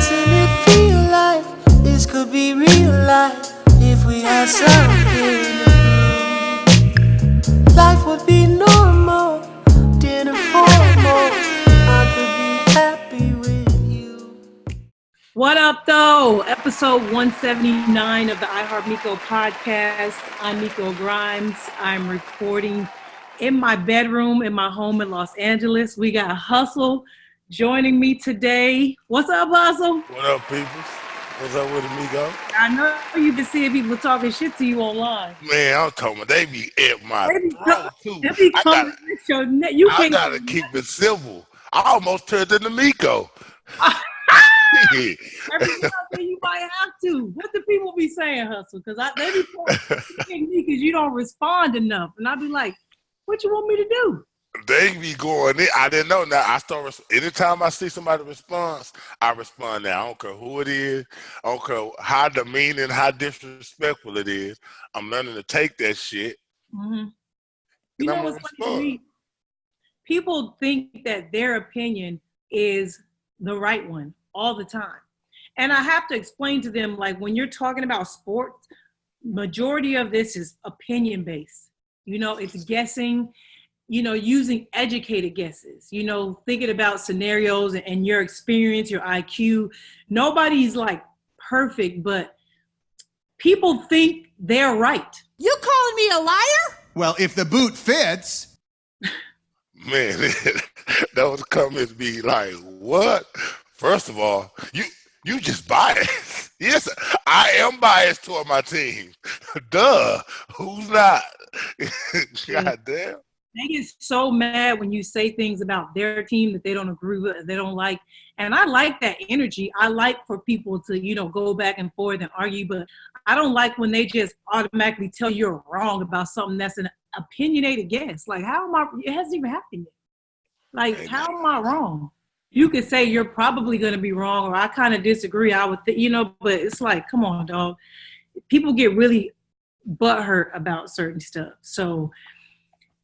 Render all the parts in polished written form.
Doesn't it feel like this could be real life if we had something to prove? Life would be normal, dinner formal. I could be happy with you. What up, though? Episode 179 of the iHeartMikoPodcast. I'm Miko Grimes. I'm recording in my bedroom in my home in Los Angeles. We got Hustle joining me today. What's up, Hustle? What up, people? What's up with Amigo? I know you've been seeing people talking shit to you online. Man, I'm talking about they be at my throat, too. I gotta keep it civil. I almost turned into Miko. Every time you might have to. What do people be saying, Hustle? Because they be talking me because you don't respond enough. And I be like, what you want me to do? They be going in. I didn't know. Now, anytime I see somebody response, I respond now. I don't care who it is. I don't care how demeaning, how disrespectful it is. I'm learning to take that shit. Mm-hmm. You know what's funny to me? People think that their opinion is the right one all the time. And I have to explain to them, like, when you're talking about sports, majority of this is opinion-based. You know, it's guessing, you know, using educated guesses, you know, thinking about scenarios and your experience, your IQ. Nobody's, like, perfect, but people think they're right. You calling me a liar? Well, if the boot fits. Man, those comments be like, what? First of all, you just biased. Yes, I am biased toward my team. Duh. Who's not? God damn. They get so mad when you say things about their team that they don't agree with, they don't like. And I like that energy. I like for people to, you know, go back and forth and argue, but I don't like when they just automatically tell you're wrong about something that's an opinionated guess. Like, how am I? It hasn't even happened yet. Like, how am I wrong? You could say you're probably going to be wrong, or I kind of disagree. I would, you know, but it's like, come on, dog. People get really butthurt about certain stuff. So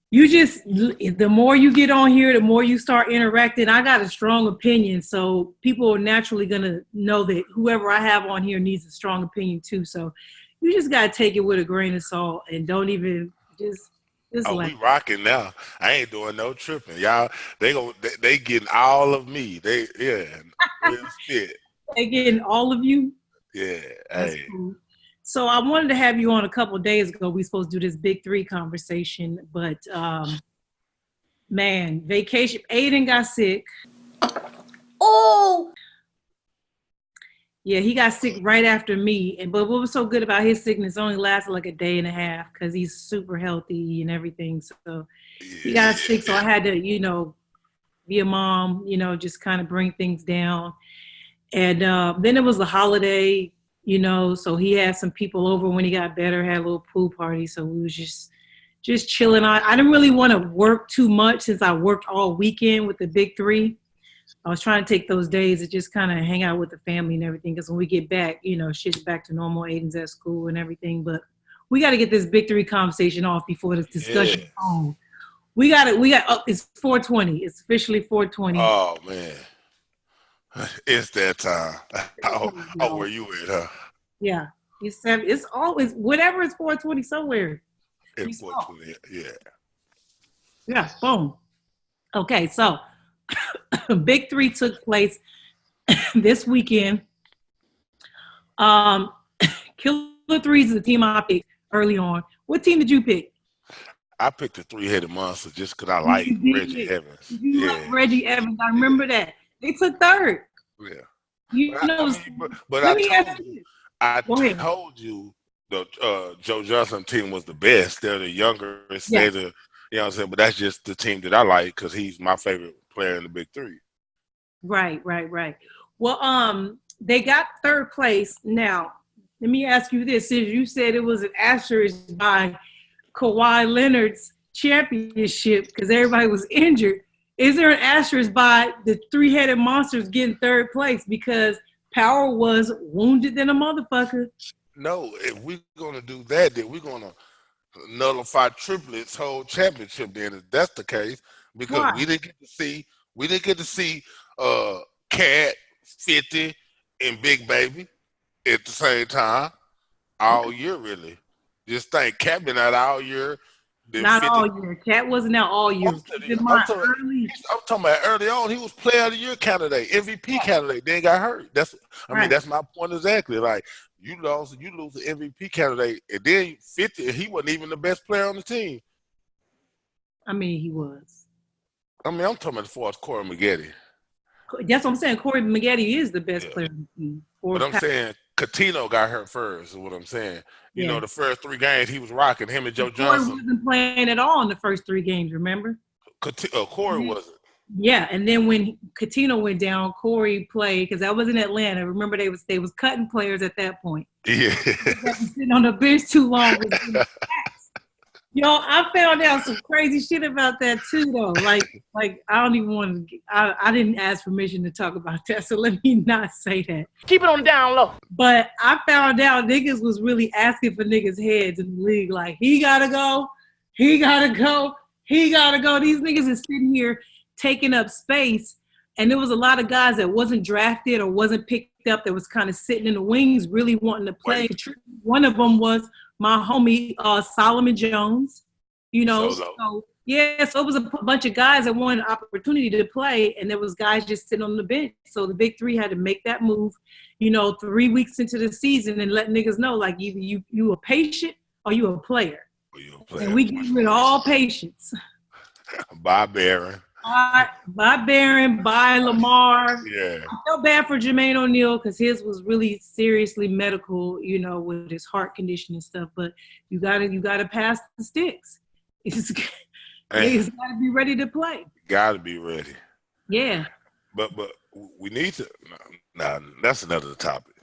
the more you get on here, the more you start interacting. I got a strong opinion, so people are naturally going to know that whoever I have on here needs a strong opinion too. So you just got to take it with a grain of salt and don't even just we rocking now. I ain't doing no tripping. Y'all, they getting all of me. Real shit. They getting all of you? Yeah. That's cool. So I wanted to have you on a couple of days ago. We supposed to do this Big Three conversation, but man, vacation. Aiden got sick. Oh. Yeah, he got sick right after me. But what was so good about his sickness only lasted like a day and a half because he's super healthy and everything. So he got sick, so I had to, you know, be a mom, you know, just kind of bring things down. And then it was the holiday, you know, so he had some people over when he got better, had a little pool party. So we was just chilling. I didn't really want to work too much since I worked all weekend with the Big Three. I was trying to take those days to just kind of hang out with the family and everything. Because when we get back, you know, shit's back to normal. Aiden's at school and everything. But we got to get this Big Three conversation off before this discussion is on. It's 4:20. It's officially 4:20. Oh, man. It's that time. Oh, where you at, huh? Yeah. It's always, whatever it's 4:20 somewhere. It's 4:20, yeah. Yeah, boom. Okay, so Big Three took place this weekend. Killer Threes is the team I picked early on. What team did you pick? I picked the three-headed monster just because I like Reggie Evans. You like Reggie Evans. I remember that. They took third. Yeah. I told you the Joe Johnson team was the best. They're the youngest. Yeah. They're the, you know what I'm saying? But that's just the team that I like because he's my favorite player in the Big Three. Right. Well, they got third place. Now, let me ask you this. Since you said it was an asterisk by Kawhi Leonard's championship because everybody was injured, is there an asterisk by the three-headed monsters getting third place because Power was wounded than a motherfucker? No, if we're going to do that, then we're going to nullify Triplet's whole championship then if that's the case because we didn't get to see Cat, 50, and Big Baby at the same time all year, really. Just think, Cat been out all year. Not all year. Cat wasn't out all year. I'm talking about early on. He was Player of the Year candidate, MVP candidate. Then got hurt. That's my point exactly. Like you lose the MVP candidate, and then 50. He wasn't even the best player on the team. I mean, he was. I'm talking about as far as Corey Maggette. That's what I'm saying. Corey Maggette is the best player on the team. But I'm saying Coutinho got hurt first, is what I'm saying. You know, the first 3 games he was rocking, him and Joe Johnson. Corey wasn't playing at all in the first 3 games, remember? Corey wasn't. Yeah, and then when Coutinho went down, Corey played because that was in Atlanta. Remember, they was cutting players at that point. Yeah. Sitting on the bench too long. Yo, I found out some crazy shit about that too, though. Like I don't even want to. I didn't ask permission to talk about that, so let me not say that. Keep it on down low. But I found out niggas was really asking for niggas' heads in the league. Like, he gotta go, he gotta go, he gotta go. These niggas is sitting here taking up space, and there was a lot of guys that wasn't drafted or wasn't picked up that was kind of sitting in the wings, really wanting to play. One of them was my homie Solomon Jones, you know. So it was a bunch of guys that wanted an opportunity to play, and there was guys just sitting on the bench. So the big 3 had to make that move, 3 weeks into the season and let niggas know, like, either you a patient or you a player. And we get rid of all patience. Bye, Barron. Bye, Barron. Bye, Lamar. Yeah. I felt bad for Jermaine O'Neal because his was really seriously medical, with his heart condition and stuff. But you gotta pass the sticks. It's gotta be ready to play. Gotta be ready. Yeah. But we need to. Nah, that's another topic.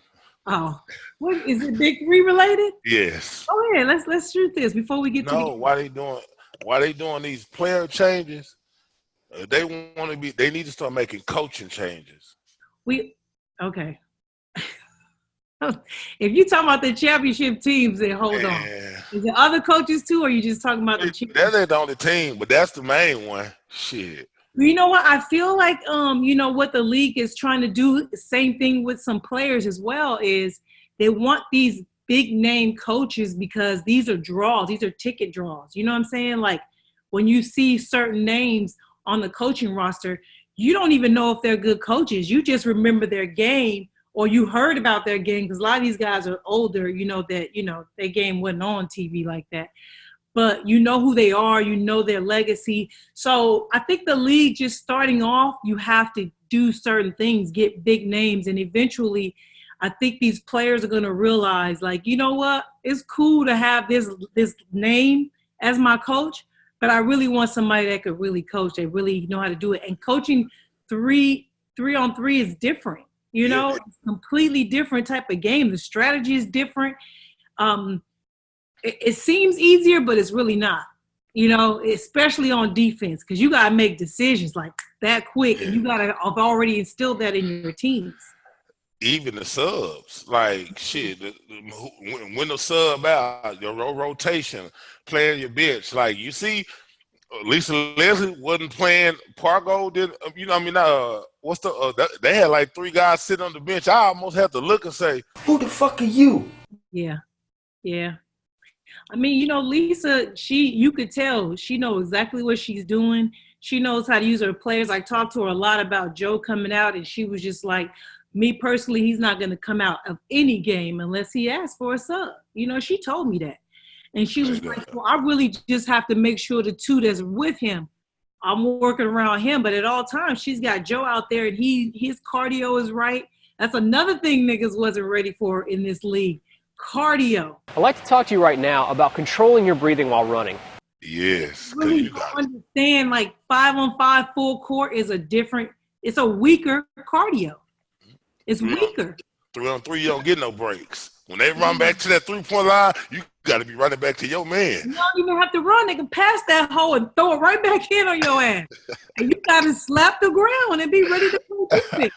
Oh, what is it? Big 3 related? Yes. Oh yeah. Let's shoot this before we get to. No, why they doing these player changes? They need to start making coaching changes. Okay. If you talking about the championship teams, then hold on. Is there other coaches too, or are you just talking about the championship? That ain't the only team, but that's the main one. Shit. You know what? I feel like what the league is trying to do, the same thing with some players as well, is they want these big name coaches because these are draws, these are ticket draws. You know what I'm saying? Like when you see certain names on the coaching roster, you don't even know if they're good coaches. You just remember their game, or you heard about their game because a lot of these guys are older, their game wasn't on TV like that. But you know who they are, their legacy. So I think the league just starting off, you have to do certain things, get big names, and eventually I think these players are going to realize, like, you know what? It's cool to have this name as my coach, but I really want somebody that could really coach. They really know how to do it. And coaching 3-on-3 is different. It's a completely different type of game. The strategy is different. It seems easier, but it's really not. Especially on defense, because you got to make decisions like that quick, and you got to have already instilled that in your teams. Even the subs, like shit, when the sub out, your rotation, playing your bench, like you see, Lisa Leslie wasn't playing. Pargo did, they had like 3 guys sitting on the bench. I almost had to look and say, "Who the fuck are you?" Yeah. I mean, Lisa, you could tell she knows exactly what she's doing. She knows how to use her players. I talked to her a lot about Joe coming out, and she was just like, me personally, he's not going to come out of any game unless he asks for a sub. She told me that. And she was like, well, I really just have to make sure the 2 that's with him, I'm working around him. But at all times, she's got Joe out there, and his cardio is right. That's another thing niggas wasn't ready for in this league. Cardio. I'd like to talk to you right now about controlling your breathing while running. Yes. Really don't understand, like 5-on-5 full court is it's a weaker cardio. It's weaker. 3-on-3, you don't get no breaks. When they run back to that 3-point line, you got to be running back to your man. You don't even have to run. They can pass that hole and throw it right back in on your ass. And you got to slap the ground and be ready to play defense.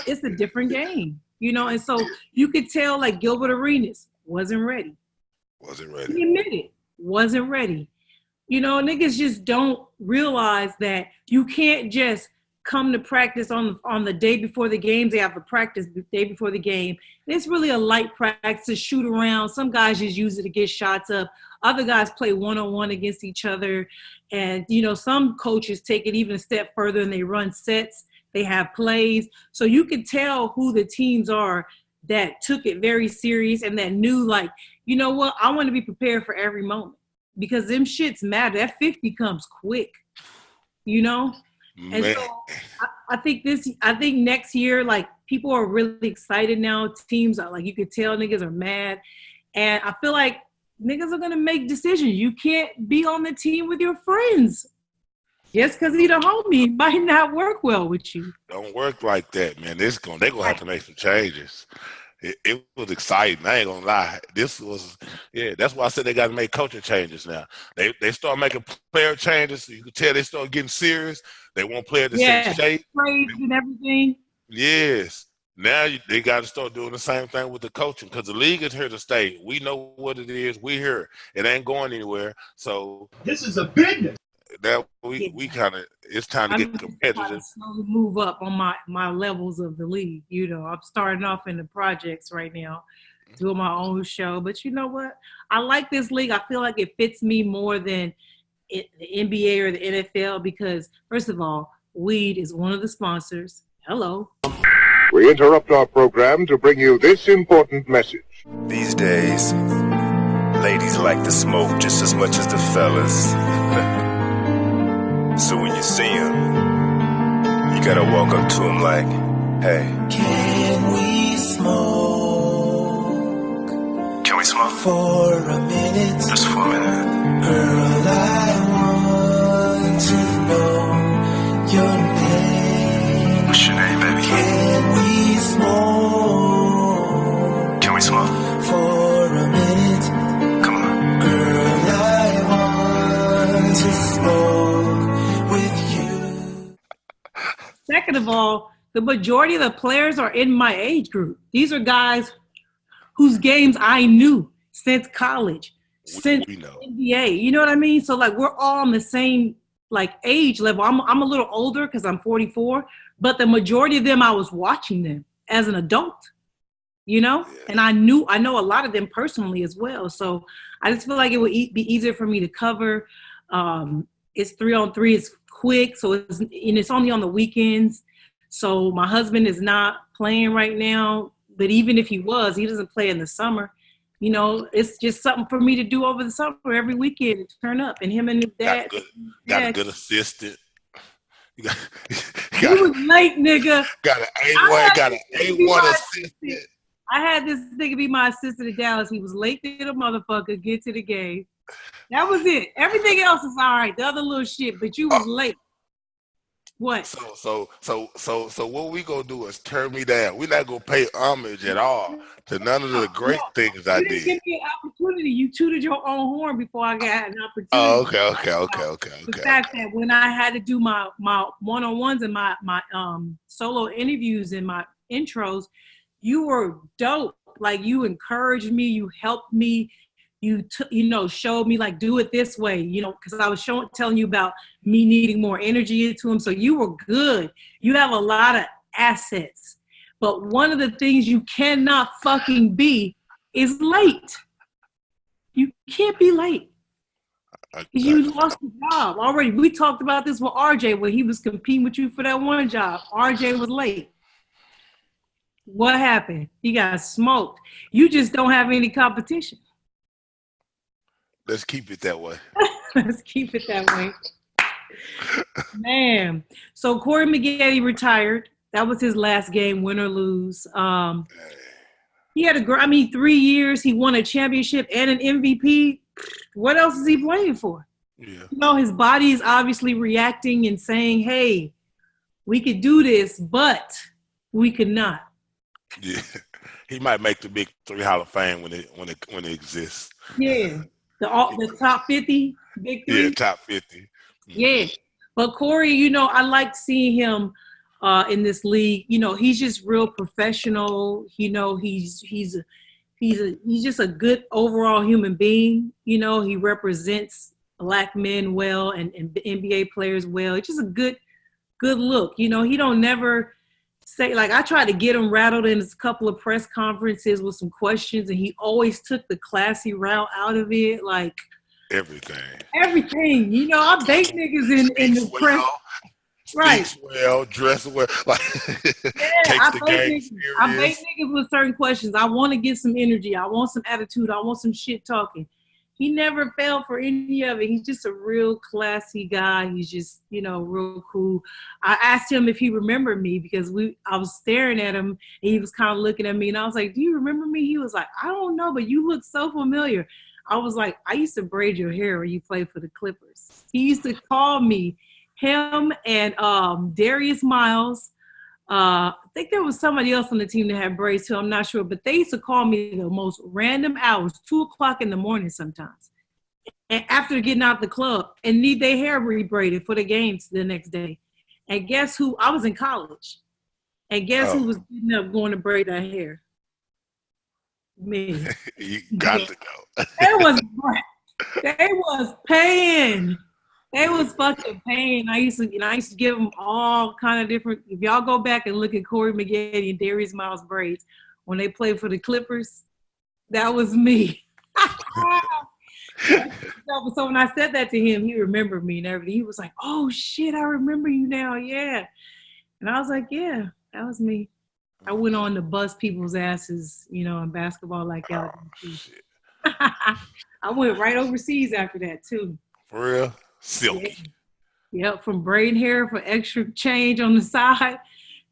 It's a different game. And so you could tell, like, Gilbert Arenas wasn't ready. He admitted, wasn't ready. Niggas just don't realize that you can't just come to practice on the day before the games. They have a practice the day before the game. And it's really a light practice to shoot around. Some guys just use it to get shots up. Other guys play one-on-one against each other. And, some coaches take it even a step further and they run sets. They have plays. So you can tell who the teams are that took it very serious and that knew, like, you know what, I want to be prepared for every moment because them shits matter. That 50 comes quick, And so I think next year, like, people are really excited now. Teams are like, you could tell niggas are mad. And I feel like niggas are going to make decisions. You can't be on the team with your friends. Just because he's a homie might not work well with you. Don't work like that, man. They're going to have to make some changes. It was exciting. I ain't going to lie. That's why I said they got to make coaching changes now. They start making player changes. You can tell they start getting serious. They won't play at the same shape. Trades and everything. Yes. Now they got to start doing the same thing with the coaching because the league is here to stay. We know what it is. We here. It ain't going anywhere. So This is a business. That we kind of, it's time to get competitive. Slowly move up on my levels of the league. I'm starting off in the projects right now, doing my own show. But you know what? I like this league. I feel like it fits me more than the NBA or the NFL because, first of all, weed is one of the sponsors. Hello. We interrupt our program to bring you this important message. These days, ladies like to smoke just as much as the fellas. So when you see him, you gotta walk up to him like, hey. Can we smoke? Can we smoke? For a minute. Just for a minute. Girl, I want to know your name. What's your name, baby? Can we smoke? Can we smoke? For a minute. Come on. Girl, I want to smoke. Second of all, the majority of the players are in my age group. These are guys whose games I knew since college, since NBA. You know what I mean? So, like, we're all on the same, like, age level. I'm a little older because I'm 44, but the majority of them, I was watching them as an adult, And I know a lot of them personally as well. So I just feel like it would be easier for me to cover. It's 3-on-3. It's quick, so it's only on the weekends. So my husband is not playing right now, but even if he was, he doesn't play in the summer. It's just something for me to do over the summer every weekend to turn up. And him and his dad got a good assistant. He was late, nigga. Got an A1 assistant. I had this nigga be my assistant at Dallas. He was late to the motherfucker get to the game. That was it. Everything else is all right. The other little shit, but you was late. What? So what we gonna do is turn me down. We're not gonna pay homage at all to none of the great things I did. You didn't give me an opportunity. You tooted your own horn before I got an opportunity. Oh, okay. The fact that when I had to do my one-on-ones and my solo interviews and my intros, you were dope. Like, you encouraged me. You helped me. You showed me, like, do it this way, because I was telling you about me needing more energy into him. So you were good. You have a lot of assets. But one of the things you cannot fucking be is late. You can't be late. You lost the job already. We talked about this with RJ when he was competing with you for that one job. RJ was late. What happened? He got smoked. You just don't have any competition. Let's keep it that way. Let's keep it that way. Man. So Corey Maggette retired. That was his last game, win or lose. He had 3 years. He won a championship and an MVP. What else is he playing for? Yeah. His body is obviously reacting and saying, hey, we could do this, but we could not. Yeah. He might make the Big Three Hall of Fame when it exists. Yeah. The top 50, Big Three? Yeah, top 50. Mm-hmm. Yeah. But Corey, I like seeing him in this league. He's just real professional. He's just a good overall human being. He represents Black men well and NBA players well. It's just a good good look. You know, he don't never say, like, I tried to get him rattled in a couple of press conferences with some questions, and he always took the classy route out of it. Like, everything. You know, I bait niggas in the press. Right. Speaks well, dress well. Like, I bait serious. niggas with certain questions. I want to get some energy. I want some attitude. I want some shit talking. He never fell for any of it. He's just a real classy guy. He's just, you know, real cool. I asked him if he remembered me because I was staring at him and he was kind of looking at me, and I was like, "Do you remember me?" He was like, "I don't know, but you look so familiar." I was like, "I used to braid your hair when you played for the Clippers." He used to call me, him and Darius Miles. I think there was somebody else on the team that had braids too. I'm not sure, but they used to call me the most random hours, 2:00 in the morning sometimes, and after getting out the club, and need their hair rebraided for the games the next day. And guess who? I was in college, and guess who was getting up going to braid that hair? Me. You got to go. They was paying. They was fucking paying. I used to give them all kind of different. If y'all go back and look at Corey McGady and Darius Miles braids when they played for the Clippers, that was me. So when I said that to him, he remembered me and everything. He was like, "Oh shit, I remember you now, yeah." And I was like, "Yeah, that was me." I went on to bust people's asses, you know, in basketball like y'all did too. I went right overseas after that too. For real? Silky. Yep, from braiding hair for extra change on the side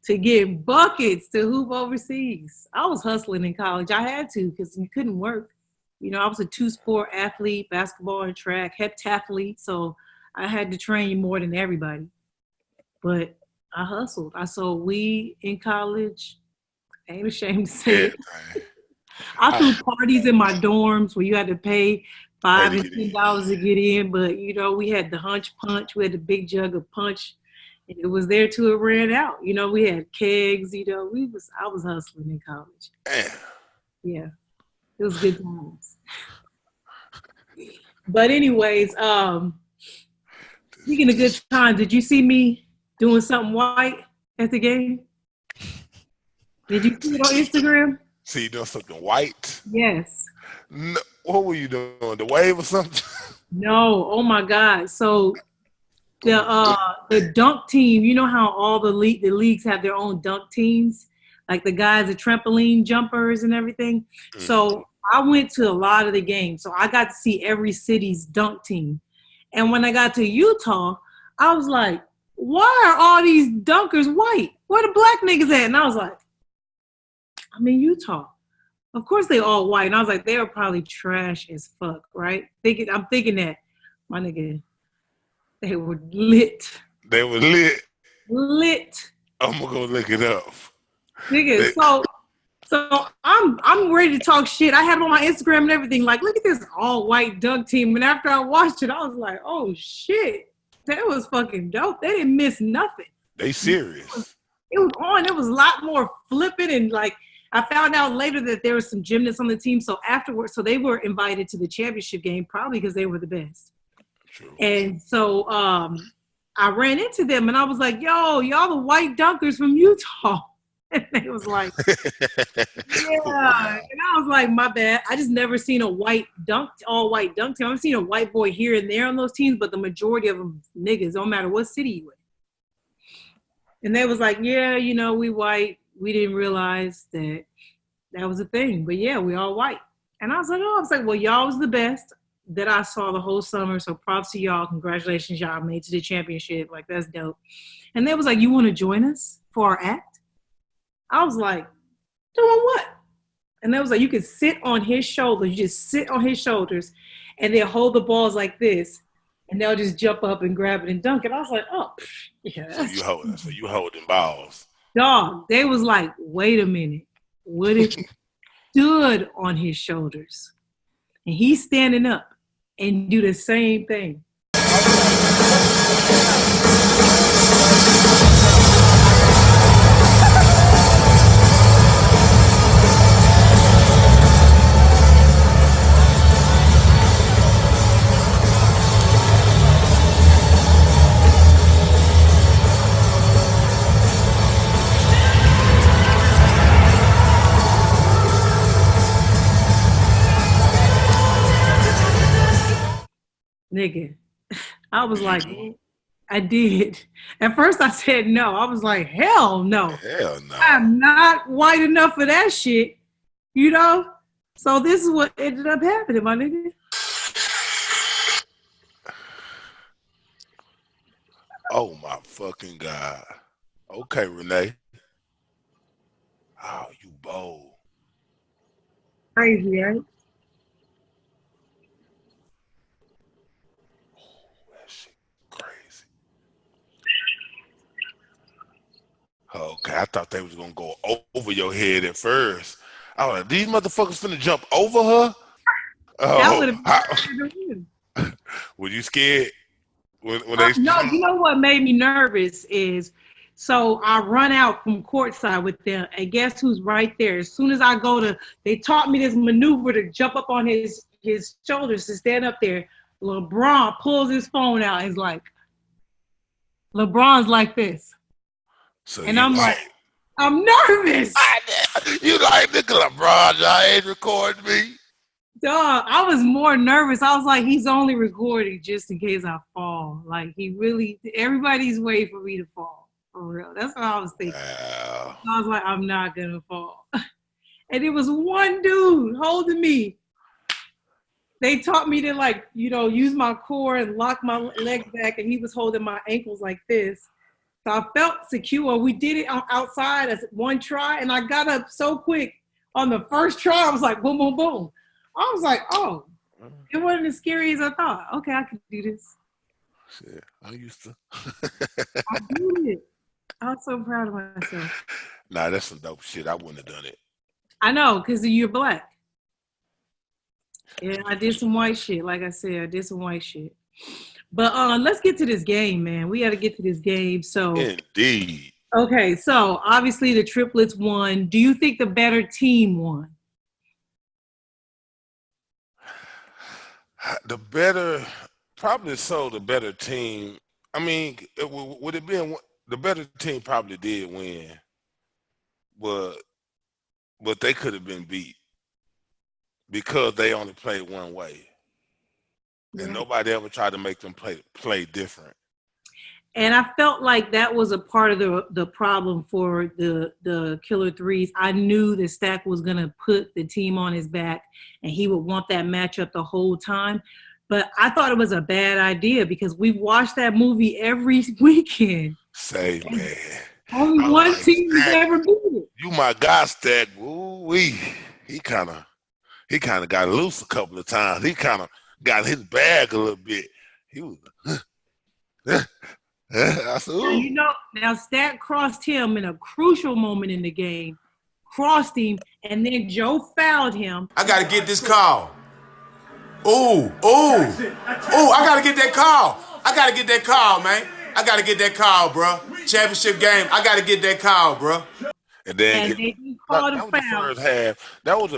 to get buckets to hoop overseas. I was hustling in college. I had to because you couldn't work. You know, I was a 2-sport athlete, basketball and track, heptathlete, so I had to train more than everybody. But I hustled. I sold weed in college. I ain't ashamed to say it. I threw parties in my dorms where you had to pay $5 and $10 to get in, but you know, we had the hunch punch, we had the big jug of punch, and it was there till it ran out. You know, we had kegs, you know, I was hustling in college. Damn. Yeah. It was good times. But anyways, speaking of good times, did you see me doing something white at the game? Did you see it on Instagram? See you doing something white? Yes. No, what were you doing? The wave or something? No. Oh my God. So the dunk team, you know how all the leagues have their own dunk teams, like the guys, the trampoline jumpers and everything. Mm-hmm. So I went to a lot of the games. So I got to see every city's dunk team. And when I got to Utah, I was like, why are all these dunkers white? Where the black niggas at? And I was like, I'm in Utah. Of course they all white. And I was like, they were probably trash as fuck, right? I'm thinking that, my nigga, they were lit. They were lit. Lit. I'm gonna go look it up. Nigga, so I'm ready to talk shit. I had it on my Instagram and everything. Like, look at this all white dunk team. And after I watched it, I was like, oh shit, that was fucking dope. They didn't miss nothing. They serious. It was on. It was a lot more flipping, and like I found out later that there was some gymnasts on the team. So afterwards, so they were invited to the championship game probably because they were the best. True. And so I ran into them and I was like, "Yo, y'all the white dunkers from Utah." And they was like, "Yeah." And I was like, "My bad. I just never seen a all white dunk team. I've seen a white boy here and there on those teams, but the majority of them niggas, no matter what city you in." And they was like, "Yeah, you know, we white. We didn't realize that was a thing. But yeah, we all white." And I was like, well, y'all was the best that I saw the whole summer. So props to y'all. Congratulations, y'all made it to the championship. Like, that's dope. And they was like, "You want to join us for our act?" I was like, "Doing what?" And they was like, "You can sit on his shoulders. You just sit on his shoulders and they'll hold the balls like this. And they'll just jump up and grab it and dunk it." I was like, "Oh, yeah." So you holding balls. Dog, they was like, "Wait a minute. What if you stood on his shoulders and he's standing up and do the same thing?" Nigga, I was like, I did. At first I said no. I was like, hell no. Hell no. I'm not white enough for that shit, you know? So this is what ended up happening, my nigga. Oh my fucking God. Okay, Renee. Oh, you bold. Crazy, right? That shit crazy. Okay, I thought they was gonna go over your head at first. I was like, these motherfuckers finna jump over her? That would Oh, have been were you scared when they no, you know what made me nervous is, so I run out from courtside with them, and guess who's right there? As soon as I go to, they taught me this maneuver to jump up on his shoulders to stand up there. LeBron pulls his phone out and is like, LeBron's like this. So and I'm like, I'm nervous. You like, nigga, LeBron, y'all ain't recording me. Dog, I was more nervous. I was like, he's only recording just in case I fall. Like, everybody's waiting for me to fall. For real. That's what I was thinking. Wow. I was like, I'm not going to fall. And it was one dude holding me. They taught me to, like, use my core and lock my legs back, and he was holding my ankles like this. So I felt secure. We did it outside as one try, and I got up so quick on the first try. I was like, boom, boom, boom. I was like, oh, it wasn't as scary as I thought. Okay, I can do this. Shit, I used to. I did it. I was so proud of myself. Nah, that's some dope shit. I wouldn't have done it. I know, because you're black. Yeah, I did some white shit. Like I said, I did some white shit. But let's get to this game, man. We got to get to this game. So Indeed. Okay, so obviously the triplets won. Do you think the better team won? The better team. I mean, would it be the better team probably did win, but they could have been beat because they only played one way, and nobody ever tried to make them play different. And I felt like that was a part of the problem for the Killer Threes. I knew that Stack was going to put the team on his back, and he would want that matchup the whole time. But I thought it was a bad idea because we watched that movie every weekend. Say, man. Only one team has ever beat it. You my guy, Stack. Woo-wee. He kind of got loose a couple of times. He kind of got his bag a little bit. He was... I said, ooh. Now Stack crossed him in a crucial moment in the game, crossed him, and then Joe fouled him. I got to get this call. Ooh, I got to get that call. I got to get that call, man. I got to get that call, bro. Championship game, I got to get that call, bro. And then they called a foul. The first half. That was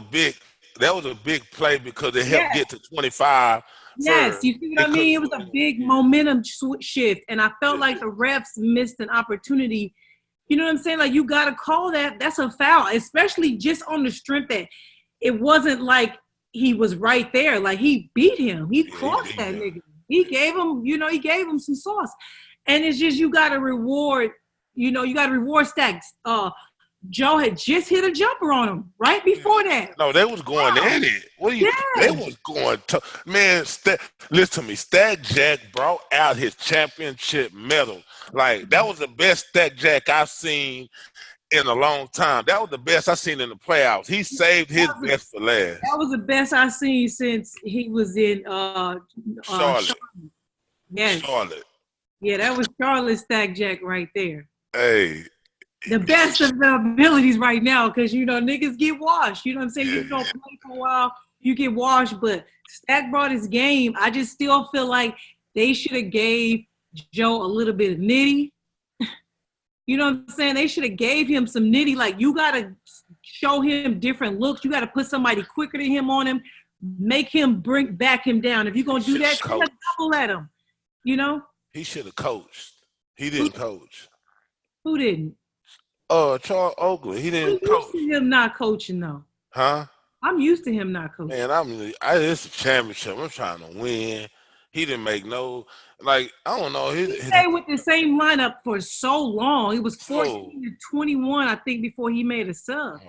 a big play because it helped get to 25. Yes, you see what I mean? It was a big momentum shift, and I felt like the refs missed an opportunity. You know what I'm saying? Like, you got to call that. That's a foul, especially just on the strength that it wasn't like he was right there. Like, he beat him. He crossed that nigga. He gave him some sauce. And it's just you got to reward Stacks. Joe had just hit a jumper on him right before that. No, they was going at it. They was going to, man, listen to me. Stack Jack brought out his championship medal. Like, that was the best Stack Jack I've seen in a long time. That was the best I've seen in the playoffs. He saved his best for last. That was the best I've seen since he was in Charlotte. Yes. Charlotte. Yeah, that was Charlotte Stack Jack right there. Hey. The best of the abilities right now, because niggas get washed. You know what I'm saying? You don't play for a while, you get washed. But Stack brought his game. I just still feel like they should have gave Joe a little bit of nitty. You know what I'm saying? They should have gave him some nitty. Like, you gotta show him different looks. You gotta put somebody quicker than him on him. Make him back him down. If you're gonna do that, you gotta double at him. He should have coached. He didn't coach. Who didn't? Charles Oakley. He didn't coach. I'm used to him not coaching, though. Huh? I'm used to him not coaching. Man, it's a championship. I'm trying to win. He didn't make no, like, I don't know. He stayed with the same lineup for so long. It was 14 to 21, I think, before he made a sub.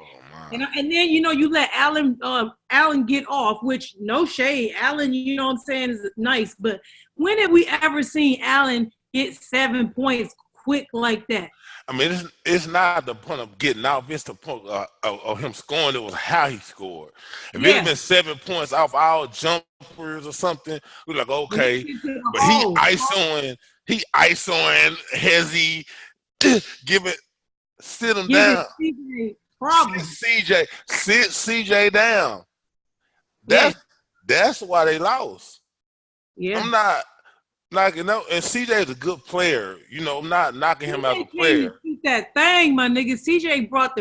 And then, you let Allen get off, which no shade. Allen, you know what I'm saying, is nice. But when have we ever seen Allen get 7 points quick like that? I mean, it's not the point of getting out. It's the point of him scoring. It was how he scored. If it had been 7 points off our jumpers or something, we're like, okay. But he isoing Hezzy, sit him down. Sit CJ down. That's why they lost. Yeah. I'm not knocking and CJ is a good player. I'm not knocking him as a player. Shoot that thing, my nigga. CJ brought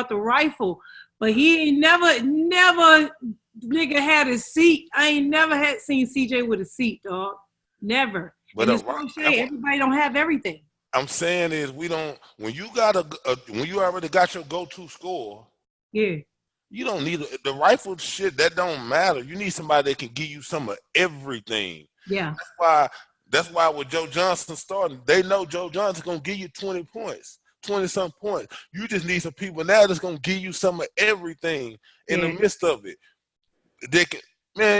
the rifle, but he ain't never nigga had a seat. I ain't never seen CJ with a seat, dog. Never. But everybody don't have everything. I'm saying is we don't. When you already got your go-to score. Yeah. You don't need the rifle shit. That don't matter. You need somebody that can give you some of everything. Yeah. That's why with Joe Johnson starting, they know Joe Johnson's going to give you 20 points, 20-some points. You just need some people now that's going to give you some of everything in the midst of it.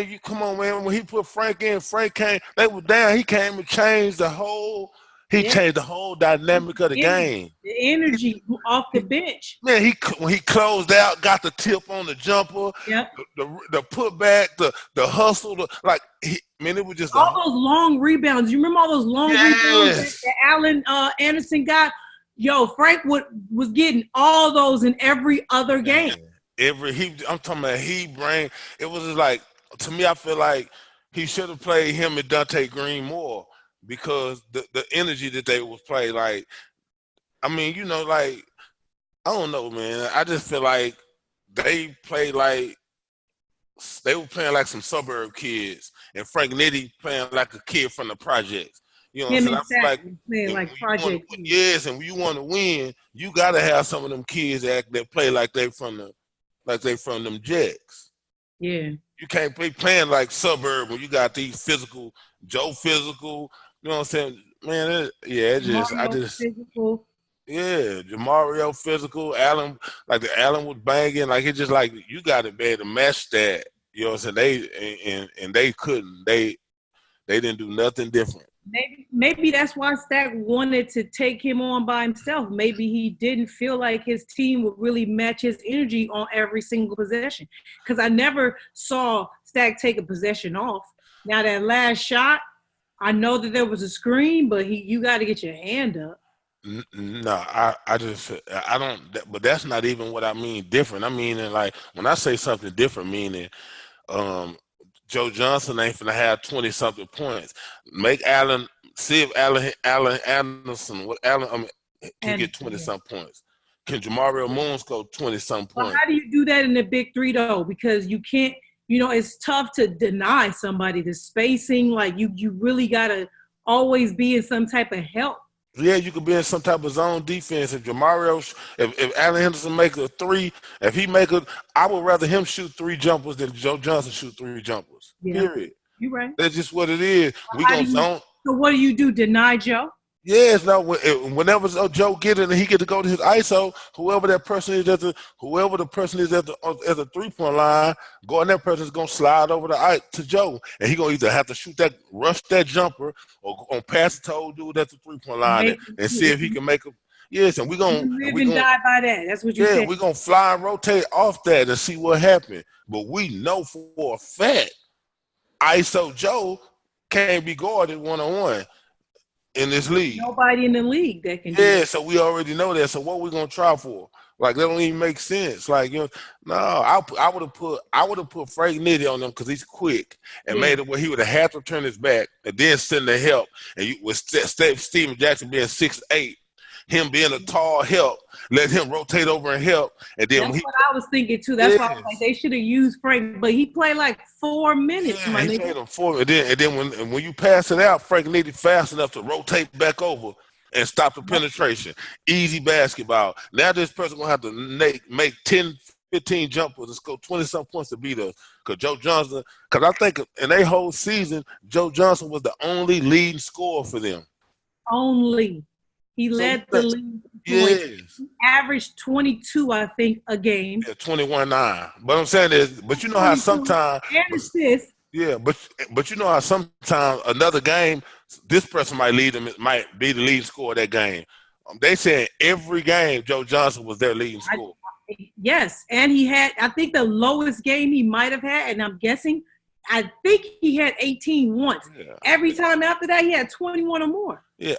You come on, man. When he put Frank in, Frank came. They were down. He came and changed the whole changed the whole dynamic of the game. The energy off the bench. Man, when he closed out, got the tip on the jumper, the putback, the hustle, it was just all those long rebounds. You remember all those long rebounds that Allen Anderson got? Yo, Frank was getting all those in every other game. I'm talking about it was just like, to me, I feel like he should have played him and Dante Green more. Because the energy that they was play, I don't know, man. I just feel like they played like they were playing like some suburb kids, and Frank Nitti playing like a kid from the projects. You know what I'm saying? I feel like playing like project. And when you want to win, you gotta have some of them kids that play like they from them Jets. Yeah. You can't be playing like suburb when you got these physical, Joe physical. You know what I'm saying? Man, physical. Yeah, Jamario physical, Allen, Allen was banging, it's just like you gotta be able to match that. You know what I'm saying? They couldn't. They didn't do nothing different. Maybe that's why Stack wanted to take him on by himself. Maybe he didn't feel like his team would really match his energy on every single possession. Because I never saw Stack take a possession off. Now that last shot, I know that there was a screen, but you got to get your hand up. No, I don't. But that's not even what I mean different. I mean, when I say something different, meaning Joe Johnson ain't finna have 20-something points. Make Allen, see if Allen Anderson, can get 20-something points. Can Jamario Moon score 20-something points? Well, how do you do that in the big three though? Because you can't. It's tough to deny somebody the spacing. You really gotta always be in some type of help. Yeah, you could be in some type of zone defense. If Allen Henderson make a three, I would rather him shoot 3 jumpers than Joe Johnson shoot 3 jumpers. Yeah. Period. You're right. That's just what it is. Zone. So what do you do? Deny Joe? Yes, no. Whenever Joe get it and he get to go to his ISO, whoever the person is at the 3-point line, that person's gonna slide over to Joe, and he gonna either have to rush that jumper, or pass it to old dude at the 3-point line and see if he can make a. Yes, and we're gonna die by that. That's what you said. Yeah, we're gonna fly and rotate off that and see what happened. But we know for a fact, ISO Joe can't be guarded 1-on-1. In this league, nobody in the league that can. Yeah, so we already know that. So what we gonna try for? That don't even make sense. I would have put Frank Nitti on them because he's quick and made it where he would have had to turn his back and then send the help. And with Steven Jackson being 6'8", him being a tall help, let him rotate over and help. And then that's what I was thinking too. That's why I was like, they should have used Frank, but he played 4 minutes. Yeah, he played him 4. And then when you pass it out, Frank Nitti fast enough to rotate back over and stop the penetration. Easy basketball. Now this person gonna have to make 10 15 jumpers to score 20-something points to beat us. Because Joe Johnson, because I think in their whole season, Joe Johnson was the only leading scorer for them. Only. He led the league. Yes. He averaged 22, I think, a game. Yeah, 21-9. But I'm saying is, but you know how sometimes and assists. Yeah, but you know how sometimes another game, this person might be the leading scorer of that game. They said every game Joe Johnson was their leading scorer. Yes, and he had, I think the lowest game he might have had, and I'm guessing, I think he had 18 once. Yeah. Every time after that, he had 21 or more. Yeah,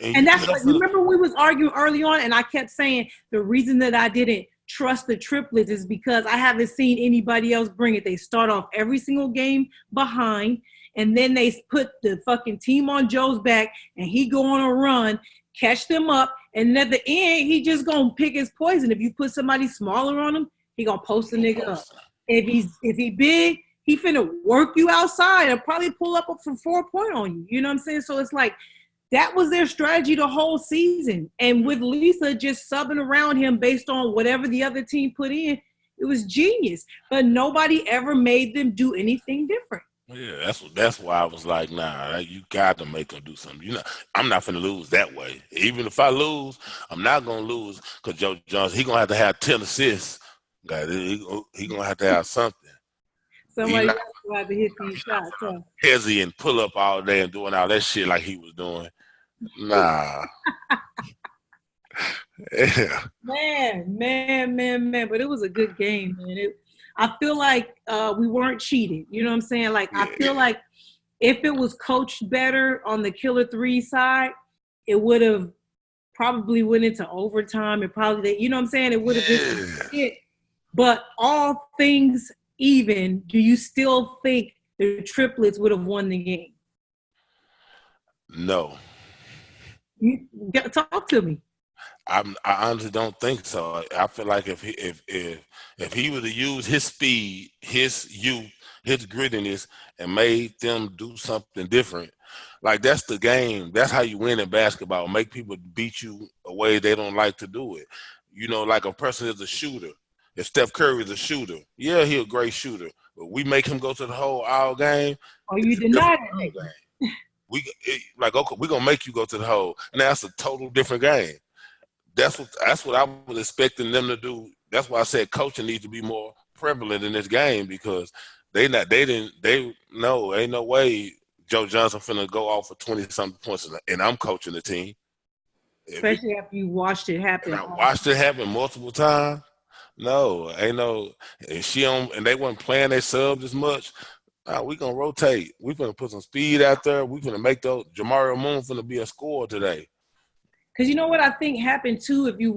and that's what, remember we was arguing early on, and I kept saying the reason that I didn't trust the triplets is because I haven't seen anybody else bring it. They start off every single game behind, and then they put the fucking team on Joe's back, and he go on a run, catch them up, and at the end, he just gonna pick his poison. If you put somebody smaller on him, he gonna post the nigga up. If he big, he finna work you outside and probably pull up for 4-point on you. You know what I'm saying? So it's like, that was their strategy the whole season. And with Lisa just subbing around him based on whatever the other team put in, it was genius. But nobody ever made them do anything different. Yeah, that's why I was like, nah, you got to make them do something. You know, I'm not finna lose that way. Even if I lose, I'm not gonna lose because Joe Johnson, he gonna have to have 10 assists. He gonna have to have something. Somebody else will have to hit these shots. Huh? Hezzy and pull up all day and doing all that shit like he was doing. Nah. Yeah. Man. But it was a good game, man. I feel like we weren't cheated. You know what I'm saying? Like, I feel like if it was coached better on the Killer 3 side, it would have probably went into overtime. It probably, you know what I'm saying? It would have been shit. But all things even, do you still think the triplets would have won the game? No. Talk to me. I honestly don't think so. I feel like if he would have used his speed, his youth, his grittiness, and made them do something different, like that's the game. That's how you win in basketball. Make people beat you a way they don't like to do it. You know, like a person is a shooter. If Steph Curry is a shooter, yeah, he's a great shooter. But we make him go to the hole all game. Oh, you deny it. Okay, we're gonna make you go to the hole, and that's a total different game. That's what I was expecting them to do. That's why I said coaching needs to be more prevalent in this game because ain't no way Joe Johnson finna go off for 20-something points and I'm coaching the team. Especially after you watched it happen. And I watched it happen multiple times. No, ain't no, and they weren't playing their subs as much. We gonna rotate. We gonna put some speed out there. We gonna make those Jamario Moon finna be a scorer today. Because you know what I think happened too. If you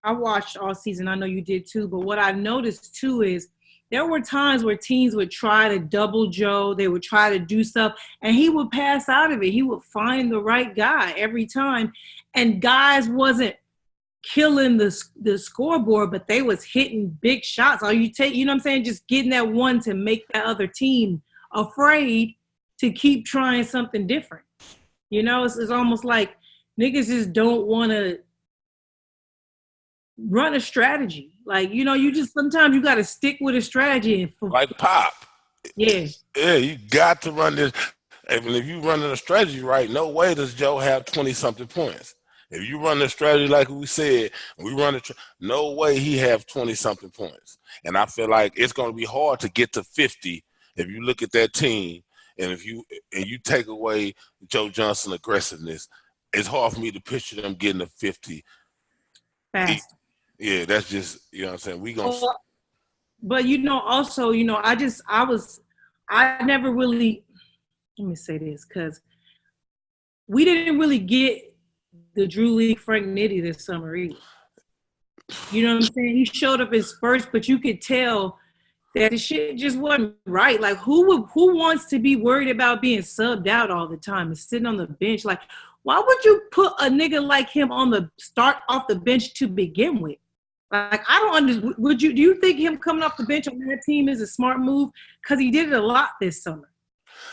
I watched all season. I know you did too. But what I noticed too is there were times where teams would try to double Joe. They would try to do stuff, and he would pass out of it. He would find the right guy every time, and guys wasn't killing the scoreboard, but they was hitting big shots. All you take, you know what I'm saying, just getting that one to make that other team afraid to keep trying something different. You know, it's almost like niggas just don't want to run a strategy. Like, you know, you just sometimes you got to stick with a strategy. Like Pop. Yeah. Yeah, you got to run this. Even if you running a strategy right, no way does Joe have 20-something points. If you run the strategy like we said, we run it, no way he have 20-something points. And I feel like it's going to be hard to get to 50 if you look at that team and if you take away Joe Johnson's aggressiveness. It's hard for me to picture them getting to 50. Fast. Yeah, that's just, you know what I'm saying? But, you know, also, you know, I never really, let me say this, because we didn't really get the Drew League Frank Nitty this summer either. You know what I'm saying? He showed up as first, but you could tell that the shit just wasn't right. Like, who wants to be worried about being subbed out all the time and sitting on the bench? Like, why would you put a nigga like him on the start off the bench to begin with? Like, I don't understand. Do you think him coming off the bench on that team is a smart move? Because he did it a lot this summer.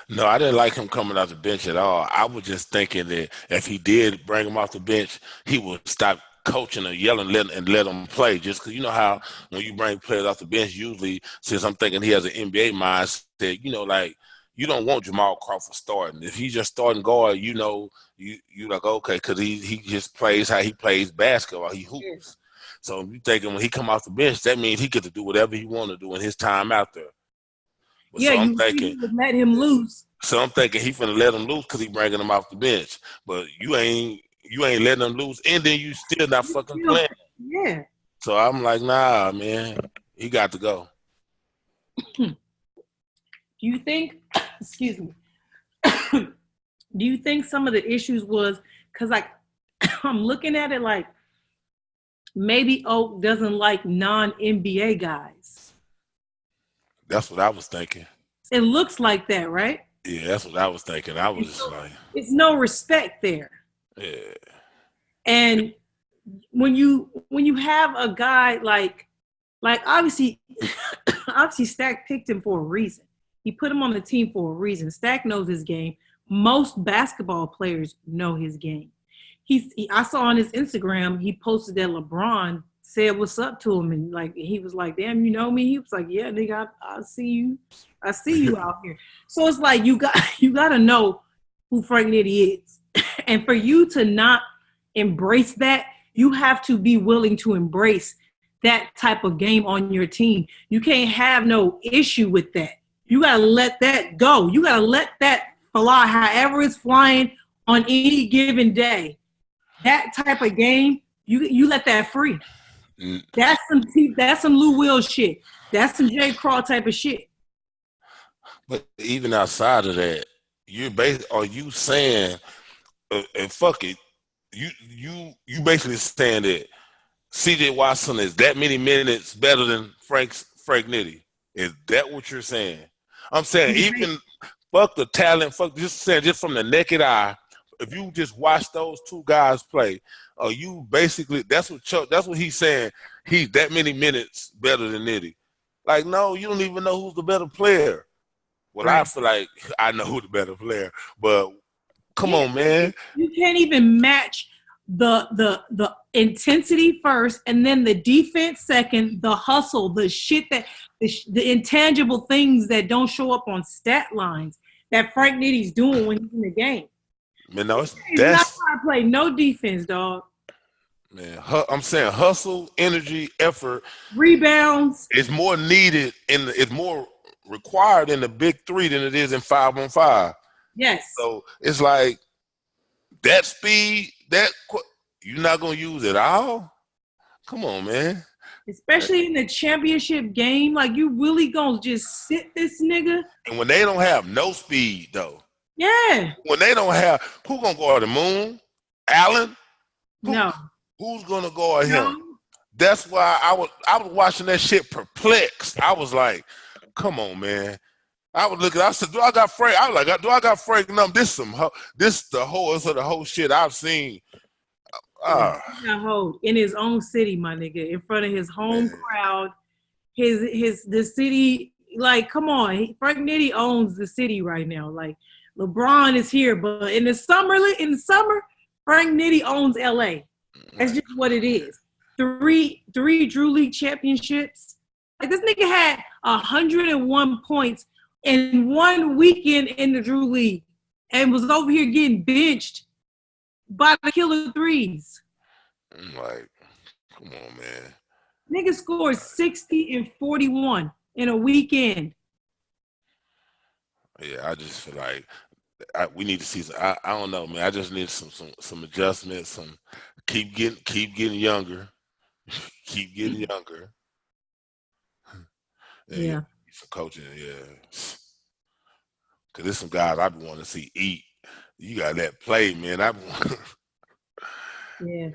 No, I didn't like him coming off the bench at all. I was just thinking that if he did bring him off the bench, he would stop coaching or yelling and let them play. Just because you know how when you bring players off the bench, usually since I'm thinking he has an NBA mindset, like you don't want Jamal Crawford starting. If he's just starting guard, you like okay, because he just plays how he plays basketball. He hoops. So you thinking when he come off the bench, that means he get to do whatever he want to do in his time out there. But Yeah, so I'm you thinking, let him loose. So I'm thinking he finna let him loose because he bringing him off the bench. But you ain't letting him loose, and then you still not fucking playing. Yeah. So I'm like, nah, man, he got to go. Do you think? Excuse me. Do you think some of the issues was because like I'm looking at it like maybe Oak doesn't like non-NBA guys? That's what I was thinking. It looks like that, right? Yeah, that's what I was thinking. I was just like, it's no respect there. Yeah. And when you have a guy like obviously Stack picked him for a reason. He put him on the team for a reason. Stack knows his game. Most basketball players know his game. I saw on his Instagram, he posted that LeBron said what's up to him, and like he was like, damn, you know me? He was like, yeah, nigga, I see you. I see you out here. So it's like you got to know who Frank Nitti is. And for you to not embrace that, you have to be willing to embrace that type of game on your team. You can't have no issue with that. You got to let that go. You got to let that fly however it's flying on any given day. That type of game, you let that free. That's some Lou Will shit. That's some J. Crawl type of shit. But even outside of that, are you saying, and fuck it, you basically saying that C.J. Watson is that many minutes better than Frank Nitti? Is that what you're saying? I'm saying even fuck the talent, just from the naked eye. If you just watch those two guys play, you basically that's what he's saying. He's that many minutes better than Nitti. Like, no, you don't even know who's the better player. Well, right. I feel like I know who the better player, but come on, man. You can't even match the intensity first, and then the defense second, the hustle, the shit that the intangible things that don't show up on stat lines that Frank Nitty's doing when he's in the game. Man, no, he's not trying to play no defense, dog. Man, I'm saying hustle, energy, effort, rebounds. It's more needed it's more required in the big three than it is in 5-on-5. Yes. So it's like that speed, you're not gonna use it all. Come on, man. Especially in the championship game, like you really gonna just sit this nigga. And when they don't have no speed, though. Yeah. When they don't have, who gonna guard the Moon? Allen? No. Who's gonna guard him? That's why I was watching that shit perplexed. I was like, come on, man. I was looking. I said, do I got Frank? I was like, do I got Frank? No, this the whole shit I've seen. In his own city, my nigga, in front of his home crowd, the city. Like, come on, Frank Nitti owns the city right now. Like, LeBron is here, but in the summer, Frank Nitti owns LA. That's just what it is. Three Drew League championships. Like, this nigga had 101 points in one weekend in the Drew League and was over here getting benched by the killer threes. I'm like, come on, man. Nigga scored 60 and 41 in a weekend. Yeah, I just feel like we need to see some. I don't know, man. I just need some adjustments. Keep getting younger. Keep getting younger. Yeah. Some coaching, yeah. Because there's some guys I be wanting to see eat. You got that play, man. Yeah.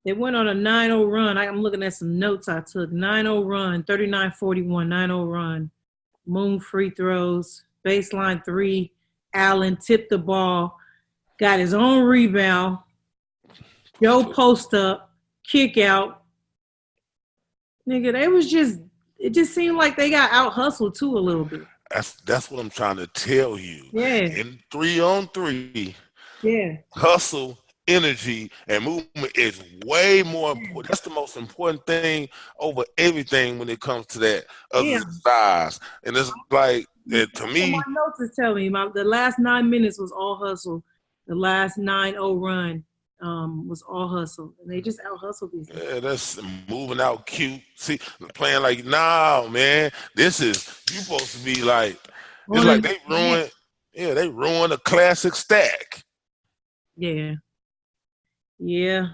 They went on a 9-0 run. I'm looking at some notes I took. 9-0 run, 39-41, 9-0 run. Moon free throws, baseline three. Allen tipped the ball, got his own rebound. Joe post up, kick out. Nigga, it just seemed like they got out hustled too a little bit. That's what I'm trying to tell you. Yeah. In 3-on-3. Yeah. Hustle, energy and movement is way more important. That's the most important thing over everything when it comes to that other than size. And it's like, to me, my notes is telling me the last 9 minutes was all hustle. The last 9-0 run was all hustle, and they just out hustled these guys. Yeah, that's moving out cute. See, playing like, nah, man, this is, you supposed to be like, it's like they ruined, they ruined a classic stack. Yeah. Yeah.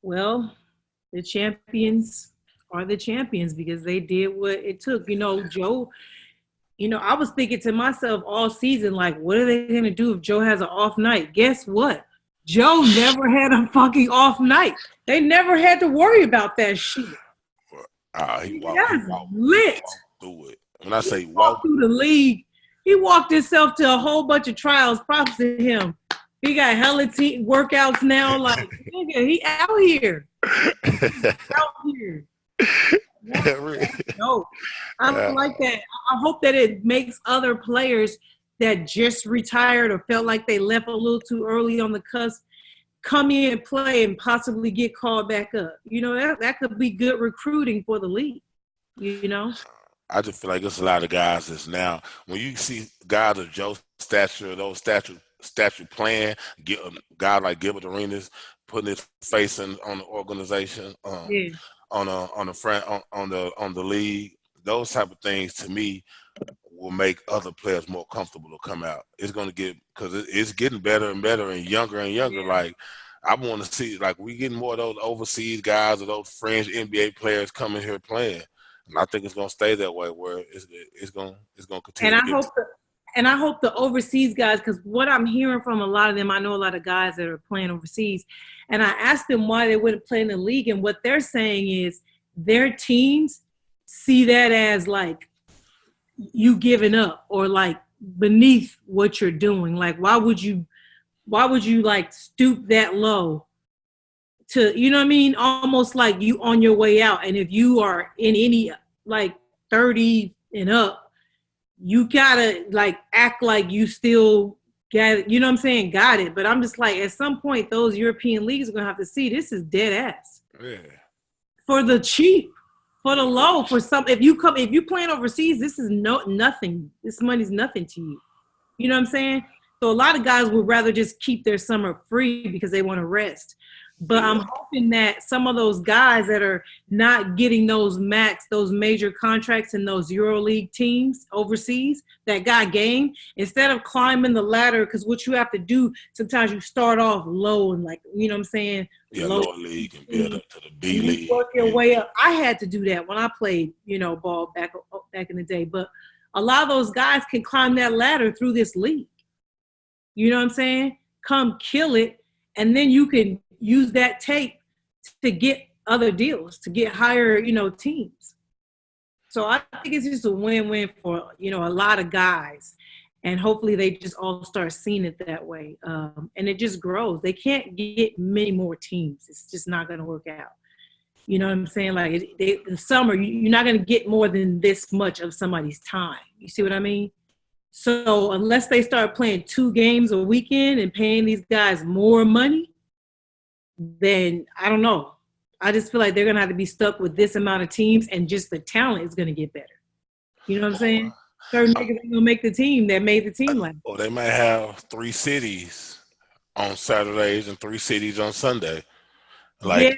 Well, the champions are the champions because they did what it took. Joe, I was thinking to myself all season, like, what are they going to do if Joe has an off night? Guess what? Joe never had a fucking off night. They never had to worry about that shit. He walked lit. Through it. When I say walk through the league, he walked himself to a whole bunch of trials. Props to him. He got hella workouts now. Like, nigga, he out here. No, I don't like that. I hope that it makes other players that just retired or felt like they left a little too early on the cusp come in and play and possibly get called back up. That could be good recruiting for the league. I just feel like there's a lot of guys that's now, when you see guys of Joe's stature, those statue playing, get a guy like Gilbert Arenas putting his face on the organization, on the league. Those type of things to me will make other players more comfortable to come out. It's going to get, because it's getting better and better and younger. Like, I want to see, like, we getting more of those overseas guys or those fringe NBA players coming here playing. And I think it's going to stay that way, where it's going to continue. And I hope the overseas guys, because what I'm hearing from a lot of them, I know a lot of guys that are playing overseas, and I asked them why they wouldn't play in the league, and what they're saying is their teams see that as like you giving up or like beneath what you're doing. Like, why would you like stoop that low to, you know what I mean? Almost like you on your way out. And if you are in any like 30 and up, you gotta like act like you still got it, you know what I'm saying? Got it. But I'm just like, at some point, those European leagues are gonna have to see this is dead ass. Yeah. For the cheap, for the low, for some. If you playing overseas, this is nothing. This money's nothing to you. You know what I'm saying? So a lot of guys would rather just keep their summer free because they want to rest. But I'm hoping that some of those guys that are not getting those major contracts in those EuroLeague teams overseas that got game, instead of climbing the ladder, because what you have to do, sometimes you start off low and like, you know what I'm saying? Yeah, lower league and build up to the B league. Work your way up. I had to do that when I played, ball back in the day. But a lot of those guys can climb that ladder through this league. You know what I'm saying? Come kill it, and then you can use that tape to get other deals, to get higher, teams. So I think it's just a win-win for, a lot of guys. And hopefully they just all start seeing it that way. And it just grows. They can't get many more teams. It's just not going to work out. You know what I'm saying? Like, in the summer, you're not going to get more than this much of somebody's time. You see what I mean? So unless they start playing 2 games a weekend and paying these guys more money, then I don't know. I just feel like they're going to have to be stuck with this amount of teams, and just the talent is going to get better. You know what I'm saying? Certain niggas ain't going to make the team that made the team like that. Or they might have 3 cities on Saturdays and 3 cities on Sunday. Like, yeah,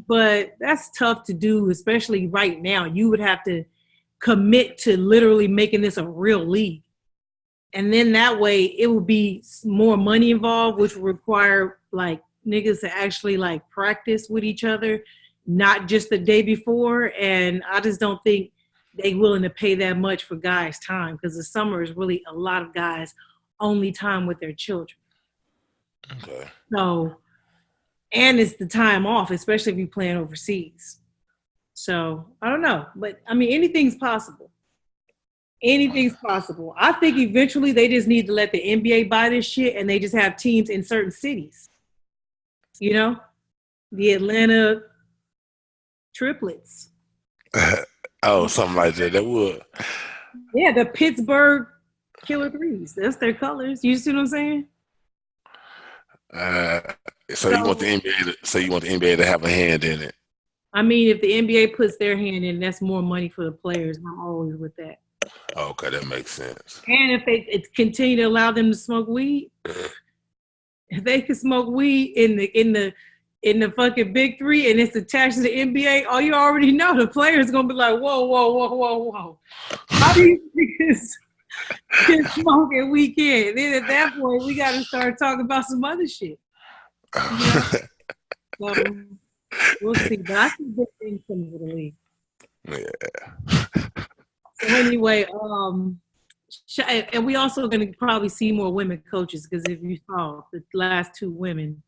but that's tough to do, especially right now. You would have to commit to literally making this a real league. And then that way it would be more money involved, which would require like niggas to actually like practice with each other, not just the day before. And I just don't think they willing to pay that much for guys' time, because the summer is really a lot of guys' only time with their children. Okay. So, and it's the time off, especially if you're playing overseas. So I don't know, but I mean, anything's possible. Anything's possible. I think eventually they just need to let the NBA buy this shit, and they just have teams in certain cities. The Atlanta triplets. Oh, something like that. That would. Yeah, the Pittsburgh Killer Threes. That's their colors. You see what I'm saying? So you want the NBA to have a hand in it? I mean, if the NBA puts their hand in, that's more money for the players. I'm always with that. Okay, that makes sense. And if they continue to allow them to smoke weed, if they can smoke weed in the fucking big three and it's attached to the NBA, oh, you already know the players gonna be like, whoa. How do you think this can smoke and we can't? Then at that point, we got to start talking about some other shit. So we'll see. But I think big things coming to the league. Yeah. So anyway, and we also going to probably see more women coaches because if you saw the last two women.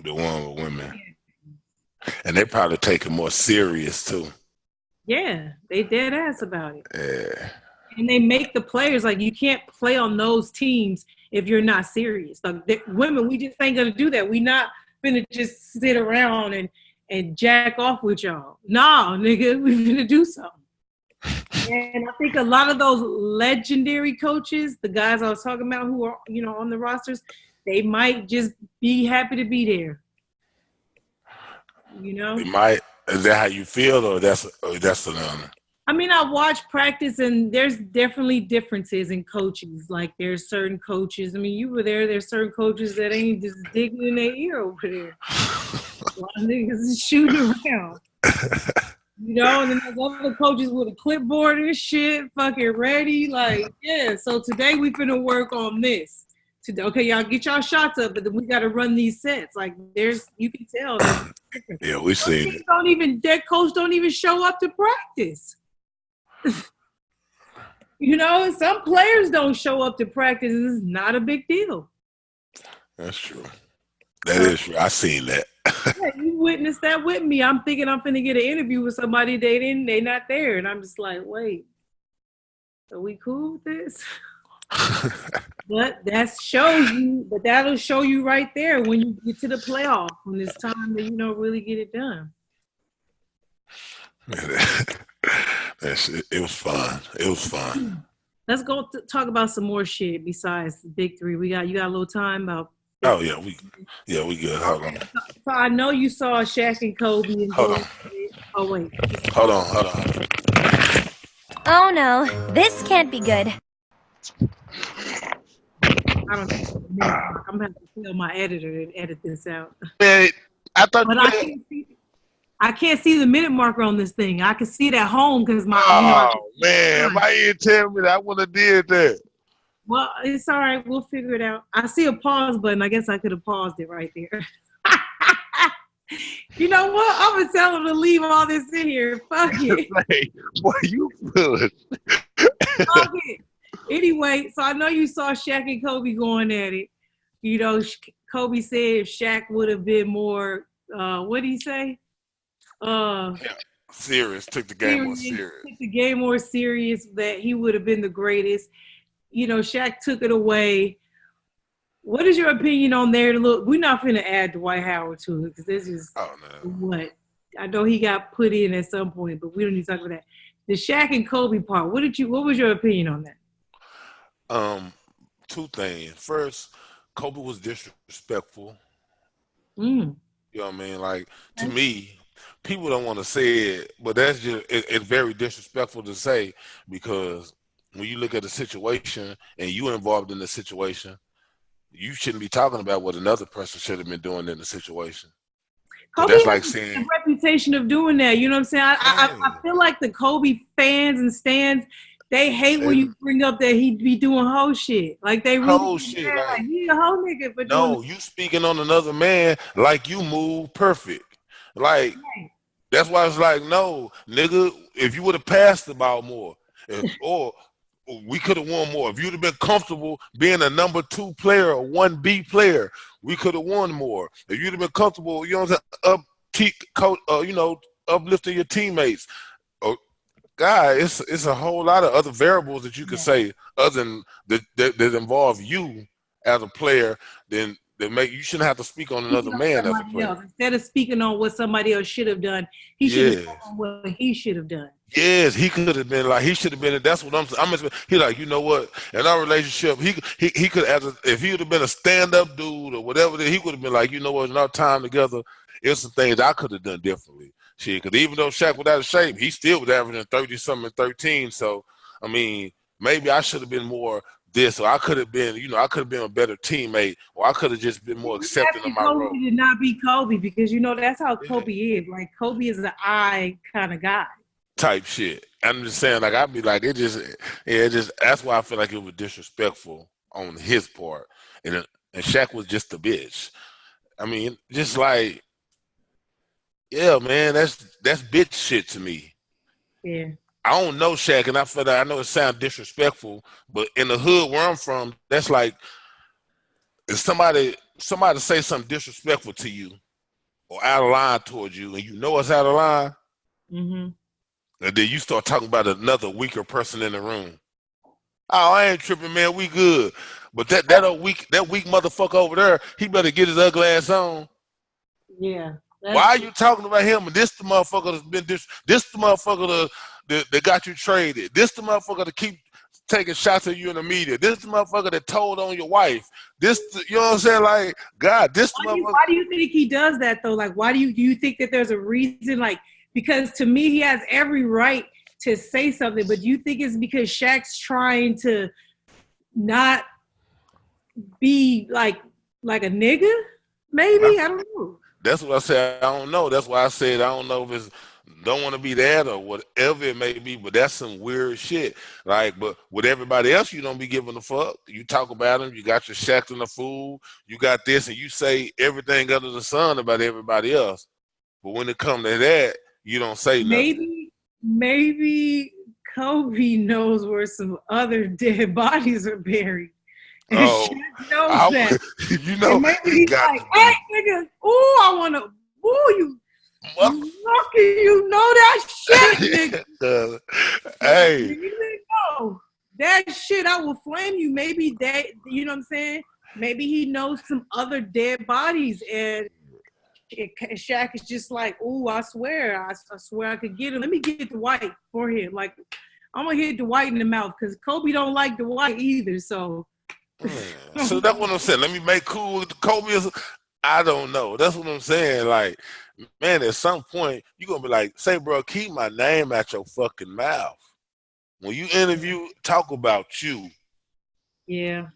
The one with women. And they probably take it more serious too. Yeah, they dead ass about it. Yeah. And they make the players like you can't play on those teams if you're not serious. Like women, we just ain't gonna do that. We not gonna just sit around and jack off with y'all. No, nigga, we gonna do something. And I think a lot of those legendary coaches, the guys I was talking about who are, on the rosters, they might just be happy to be there. They might. Is that how you feel, or that's another? I mean, I watch practice, and there's definitely differences in coaches. Like, there's certain coaches. I mean, you were there. There's certain coaches that ain't just digging in their ear over there. A lot of niggas is shooting around. And then there's other coaches with a clipboard and shit, fucking ready. Like, yeah, so today we finna work on this. Okay, y'all get y'all shots up, but then we got to run these sets. Like, you can tell. Yeah, we seen it. That coach don't even show up to practice. Some players don't show up to practice. It's not a big deal. That's true. That is true. I seen that. Yeah, you witnessed that with me. I'm thinking I'm finna get an interview with somebody. They not there, and I'm just like, wait, are we cool with this? But that'll show you right there when you get to the playoff, when it's time to really get it done. It was fun. It was fun. Let's go talk about some more shit besides the big three. You got a little time about. Oh yeah, we good. Hold on. So I know you saw Shaq and Kobe. And Hold on. Oh wait. Hold on. Oh no, this can't be good. I don't know. I'm gonna have to tell my editor to edit this out. Man, I thought. But I can't see the minute marker on this thing. I can see it at home because my. Man, why you didn't tell me that? I would have did that. Well, it's all right. We'll figure it out. I see a pause button. I guess I could have paused it right there. You know what? I'm going to tell him to leave all this in here. Fuck it. Hey, boy, you good. Fuck it. Anyway, so I know you saw Shaq and Kobe going at it. Kobe said if Shaq would have been more, what did he say? Serious. Took the game more serious. Took the game more serious, that he would have been the greatest. Shaq took it away. What is your opinion on there? Look, we're not going to add Dwight Howard to it because this is what I know he got put in at some point, but we don't need to talk about that. The Shaq and Kobe part. What was your opinion on that? Two things. First, Kobe was disrespectful. You know what I mean? Like, to me, people don't want to say it, but that's just it's very disrespectful to say, because when you look at the situation and you're involved in the situation, you shouldn't be talking about what another person should have been doing in the situation. Kobe that's like has saying a reputation of doing that. You know what I'm saying? I feel like the Kobe fans and stands, they hate when you bring up that he be doing whole shit. Like, they really whole shit. Like, he a whole nigga for no, you speaking on another man like you move perfect. Like, that's why it's like, no, nigga, if you would have passed the ball more, or we could have won more. If you'd have been comfortable being a number 2 player or 1B player, we could have won more. If you'd have been comfortable, uplifting your teammates. It's a whole lot of other variables that you could say other than that involve you as a player than you shouldn't have to speak on another man as a player. Instead of speaking on what somebody else should have done, he should have spoken on what he should have done. Yes, he could have been like, he should have been. That's what I'm he like, you know what? In our relationship, he could have, if he would have been a stand-up dude or whatever, he would have been like, you know what? In our time together, it's some things I could have done differently. Shit, because even though Shaq was out of shape, he still was averaging 30-something and 13. So, I mean, maybe I should have been more this, or I could have been, I could have been a better teammate, or I could have just been more accepting of my role. Kobe did not be Kobe, because that's how Kobe is. Like, Kobe is an I kind of guy. Type shit. I'm just saying, like, I'd be like, that's why I feel like it was disrespectful on his part, and Shaq was just a bitch. I mean, just like, yeah, man, that's bitch shit to me. Yeah. I don't know Shaq, and I feel like, I know it sounds disrespectful, but in the hood where I'm from, that's like, if somebody say something disrespectful to you or out of line towards you, and you know it's out of line, and then you start talking about another weaker person in the room. Oh, I ain't tripping, man. We good. But that weak motherfucker over there, he better get his ugly ass on. Yeah. Why are you talking about him? And this the motherfucker that's been this the motherfucker that got you traded. This the motherfucker that keep taking shots at you in the media. This the motherfucker that told on your wife. You know what I'm saying? Like, God, this the motherfucker. Why do you think he does that though? Like, why do you think that there's a reason? Like, because to me, he has every right to say something, but do you think it's because Shaq's trying to not be like a nigga? Maybe, I don't know. That's what I said. I don't know. That's why I said I don't know if it's don't want to be that or whatever it may be, but that's some weird shit. Like, but with everybody else, you don't be giving a fuck. You talk about them. You got your Shaq and the fool. You got this, and you say everything under the sun about everybody else. But when it comes to that, you don't say nothing. Maybe Kobe knows where some other dead bodies are buried. And Shaq knows that. You know, and maybe he's like, hey, nigga, ooh, I want to, ooh, you lucky you know that shit, nigga. Hey. You didn't know that shit, I will flame you. Maybe that, you know what I'm saying? Maybe he knows some other dead bodies, and Shaq is just like, ooh, I swear I could get him. Let me get Dwight for him. Like, I'm going to hit Dwight in the mouth, because Kobe don't like Dwight either, so. So that's what I'm saying. Let me make cool with Kobe. I don't know. That's what I'm saying. Like, man, at some point, you're going to be like, say, bro, keep my name out your fucking mouth. When you interview, talk about you. Yeah.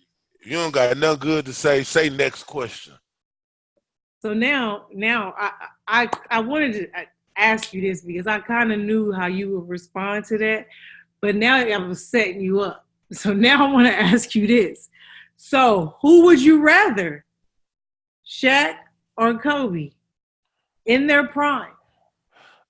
If you don't got nothing good to say next question. So now I wanted to ask you this, because I kind of knew how you would respond to that, but now I'm setting you up. So now I want to ask you this. So who would you rather, Shaq or Kobe, in their prime?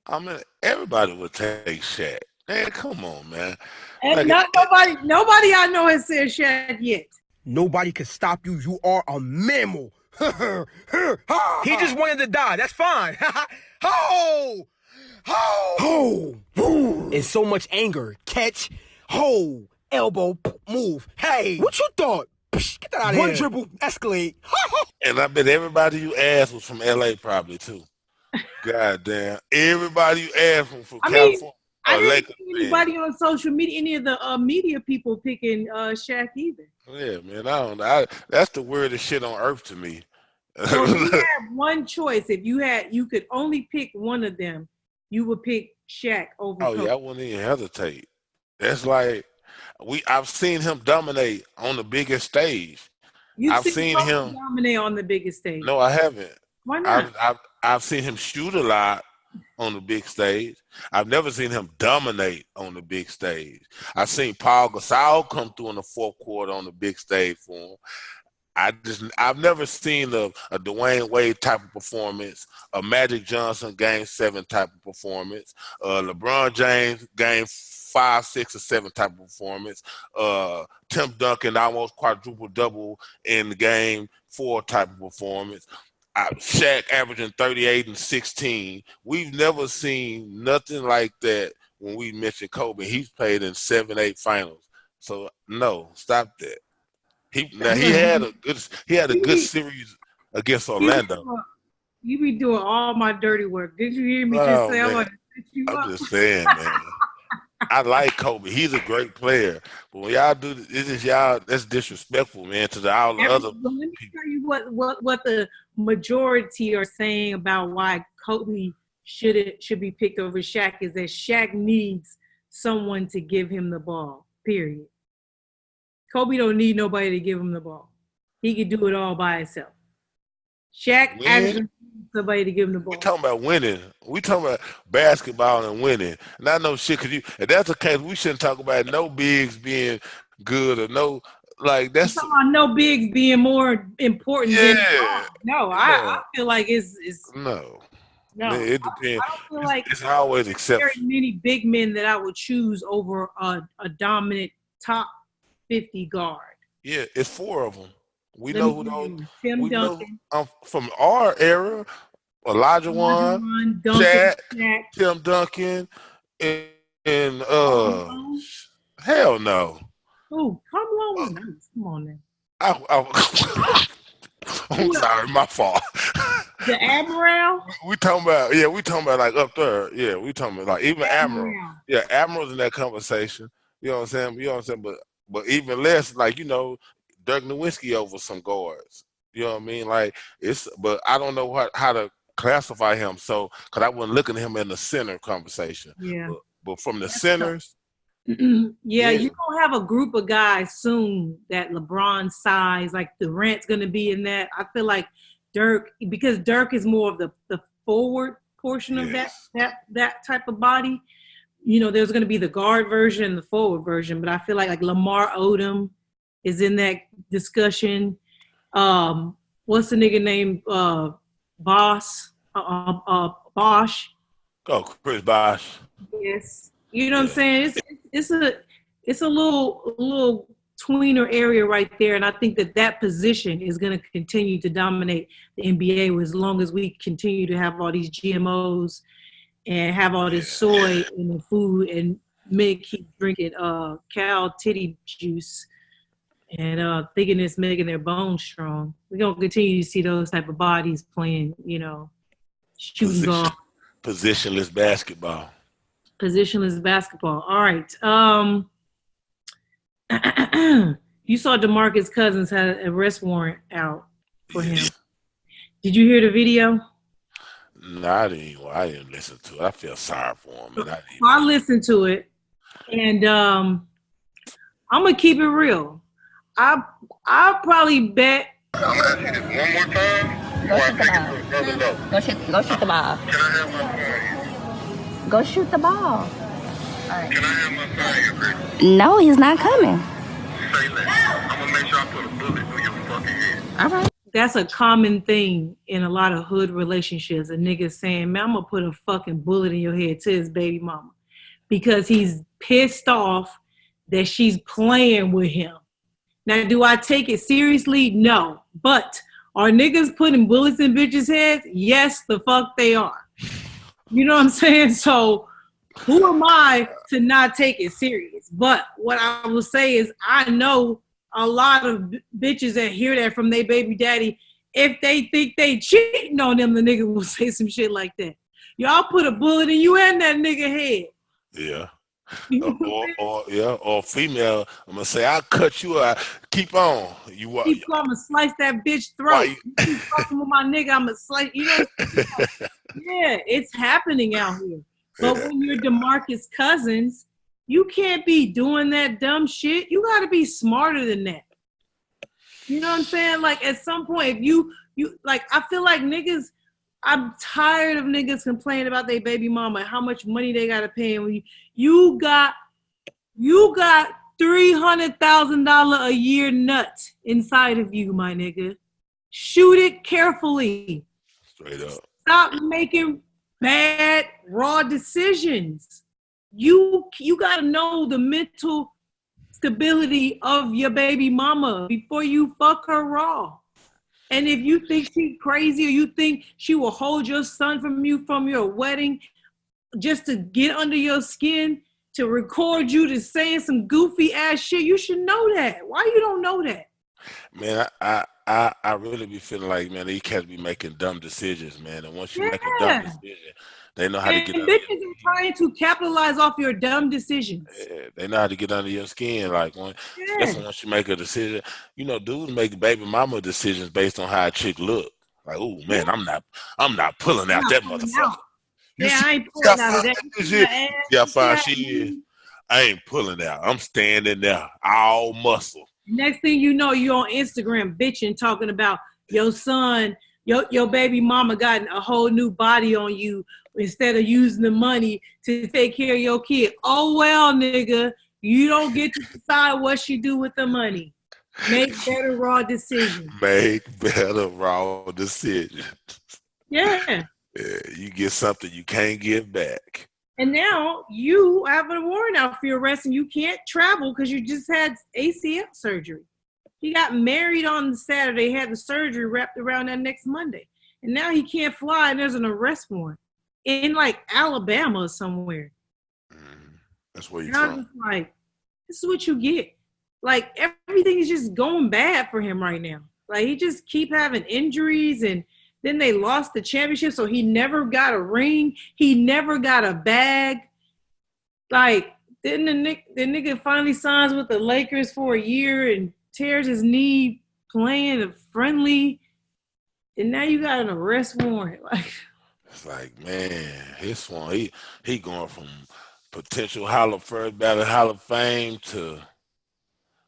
I mean, everybody would take Shaq. Man, come on, man. And like, nobody I know has said Shaq yet. Nobody can stop you. You are a mammal. He just wanted to die. That's fine. Ho! Ho! Ho! In so much anger. Catch. Ho! Elbow. Move. Hey! What you thought? Get that out of here. One dribble. Escalate. And I bet everybody you asked was from L.A. probably, too. God damn. Everybody you asked from California. I didn't see anybody on social media, any of the media people picking Shaq either. Yeah, man, I don't know. That's the weirdest shit on earth to me. So if you had one choice, if you could only pick one of them, you would pick Shaq over Kobe. Yeah, I wouldn't even hesitate. That's like I've seen him dominate on the biggest stage. I've seen him dominate on the biggest stage. No, I haven't. Why not? I've seen him shoot a lot on the big stage. I've never seen him dominate on the big stage. I've seen Paul Gasol come through in the fourth quarter on the big stage for him. I've never seen a Dwayne Wade type of performance, a Magic Johnson Game 7 type of performance, LeBron James Game 5, 6, or 7 type of performance, Tim Duncan almost quadruple double in the Game 4 type of performance. Shaq averaging 38 and 16. We've never seen nothing like that when we mentioned Kobe. He's played in 7, 8 finals. So no, stop that. He had a good series. against Orlando. You be doing all my dirty work. Did you hear me just say I'm going to set you up? I'm just saying, man. I like Kobe. He's a great player. But when y'all do this, is y'all that's disrespectful, man, to all the other Let me tell you what the majority are saying about why Kobe should be picked over Shaq is that Shaq needs someone to give him the ball, period. Kobe don't need nobody to give him the ball. He can do it all by himself. Shaq actually needs somebody to give him the ball. We talking about winning. We talking about basketball and winning. And I know shit, because if that's the case, we shouldn't talk about no bigs being good or no, like that's. Talking about no bigs being more important than I feel like it's no. Man, it depends. I don't feel like it's always exception. Very many big men that I would choose over a dominant top 50 guard. Yeah, it's 4 of them. We know who those. Tim Duncan. From our era, Elijah Wan, Shaq, Tim Duncan, and hell no. Oh, come on now. I'm sorry, my fault. The Admiral? We talking about like up there. Yeah, we talking about like even Admiral. Yeah, Admiral's in that conversation. You know what I'm saying? But even less like, Dirk Nowitzki over some guards. You know what I mean? Like but I don't know how to classify him. So, because I wasn't looking at him in the center conversation. Yeah. But from the centers. Yeah, you're going to have a group of guys soon that LeBron size, like Durant's going to be in that. I feel like Dirk, because Dirk is more of the forward portion of that type of body. There's going to be the guard version and the forward version, but I feel like Lamar Odom is in that discussion. What's the nigga name? Bosch. Oh, Chris Bosh. Yes. You know what I'm saying? It's a little tweener area right there, and I think that position is going to continue to dominate the NBA as long as we continue to have all these GMOs and have all this soy in the food, and men keep drinking cow titty juice and thinking it's making their bones strong. We're going to continue to see those type of bodies playing, shooting guard. Positionless basketball. Positionless basketball. All right. You saw DeMarcus Cousins had an arrest warrant out for him. Did you hear the video? No, I didn't listen to it. I feel sorry for him. And I listened to it, and I'm gonna keep it real. I'll probably bet. I'm gonna ask you this one more time. Go shoot the ball. Can I have my phone? Go shoot the ball. All right. Can I have my phone? No, he's not coming. Say that. I'm gonna make sure I put a bullet through your fucking head. All right. That's a common thing in a lot of hood relationships. A nigga saying, man, I'm going to put a fucking bullet in your head to his baby mama. Because he's pissed off that she's playing with him. Now, do I take it seriously? No. But are niggas putting bullets in bitches' heads? Yes, the fuck they are. You know what I'm saying? So who am I to not take it serious? But what I will say is I know a lot of bitches that hear that from their baby daddy, if they think they cheating on them, the nigga will say some shit like that. Y'all put a bullet in you and that nigga head. Yeah. Or female, I'm gonna say, I'll cut you out. Keep on. I'm gonna slice that bitch throat. You keep fucking with my nigga, I'm gonna slice. Yeah, it's happening out here. But when you're DeMarcus Cousins, you can't be doing that dumb shit. You got to be smarter than that. You know what I'm saying? Like, at some point, if you like, I feel like niggas, I'm tired of niggas complaining about their baby mama, how much money they got to pay. And you got $300,000 a year nut inside of you, my nigga. Shoot it carefully. Straight up. Stop making bad, raw decisions. You got to know the mental stability of your baby mama before you fuck her raw. And if you think she's crazy or you think she will hold your son from your wedding just to get under your skin, to record you to saying some goofy ass shit, you should know that. Why you don't know that? Man, I really be feeling like, man, these cats be making dumb decisions, man. And once you make a dumb decision, they know how to get And under bitches your are trying to capitalize off your dumb decisions. yeah, they know how to get under your skin. Like especially once you make a decision, dudes make baby mama decisions based on how a chick look. Like, oh man, I'm not pulling out that motherfucker. I ain't pulling out of that. See how fine she is. I ain't pulling out. I'm standing there, all muscle. Next thing you know, you're on Instagram bitching, talking about your son, your baby mama got a whole new body on you instead of using the money to take care of your kid. Oh, well, nigga, you don't get to decide what she do with the money. Make better raw decisions. Make better raw decisions. Yeah. Yeah, you get something you can't get back. And now you have a warrant out for your arrest and you can't travel because you just had ACL surgery. He got married on Saturday, had the surgery wrapped around that next Monday. And now he can't fly and there's an arrest warrant in like Alabama or somewhere. That's where you're from. I'm just like, this is what you get. Like everything is just going bad for him right now. Like he just keep having injuries and then they lost the championship, so he never got a ring. He never got a bag. Like, then the nigga finally signs with the Lakers for a year and tears his knee playing a friendly. And now you got an arrest warrant. Like, it's like, man, his one, he going from potential first ballot Hall of Fame to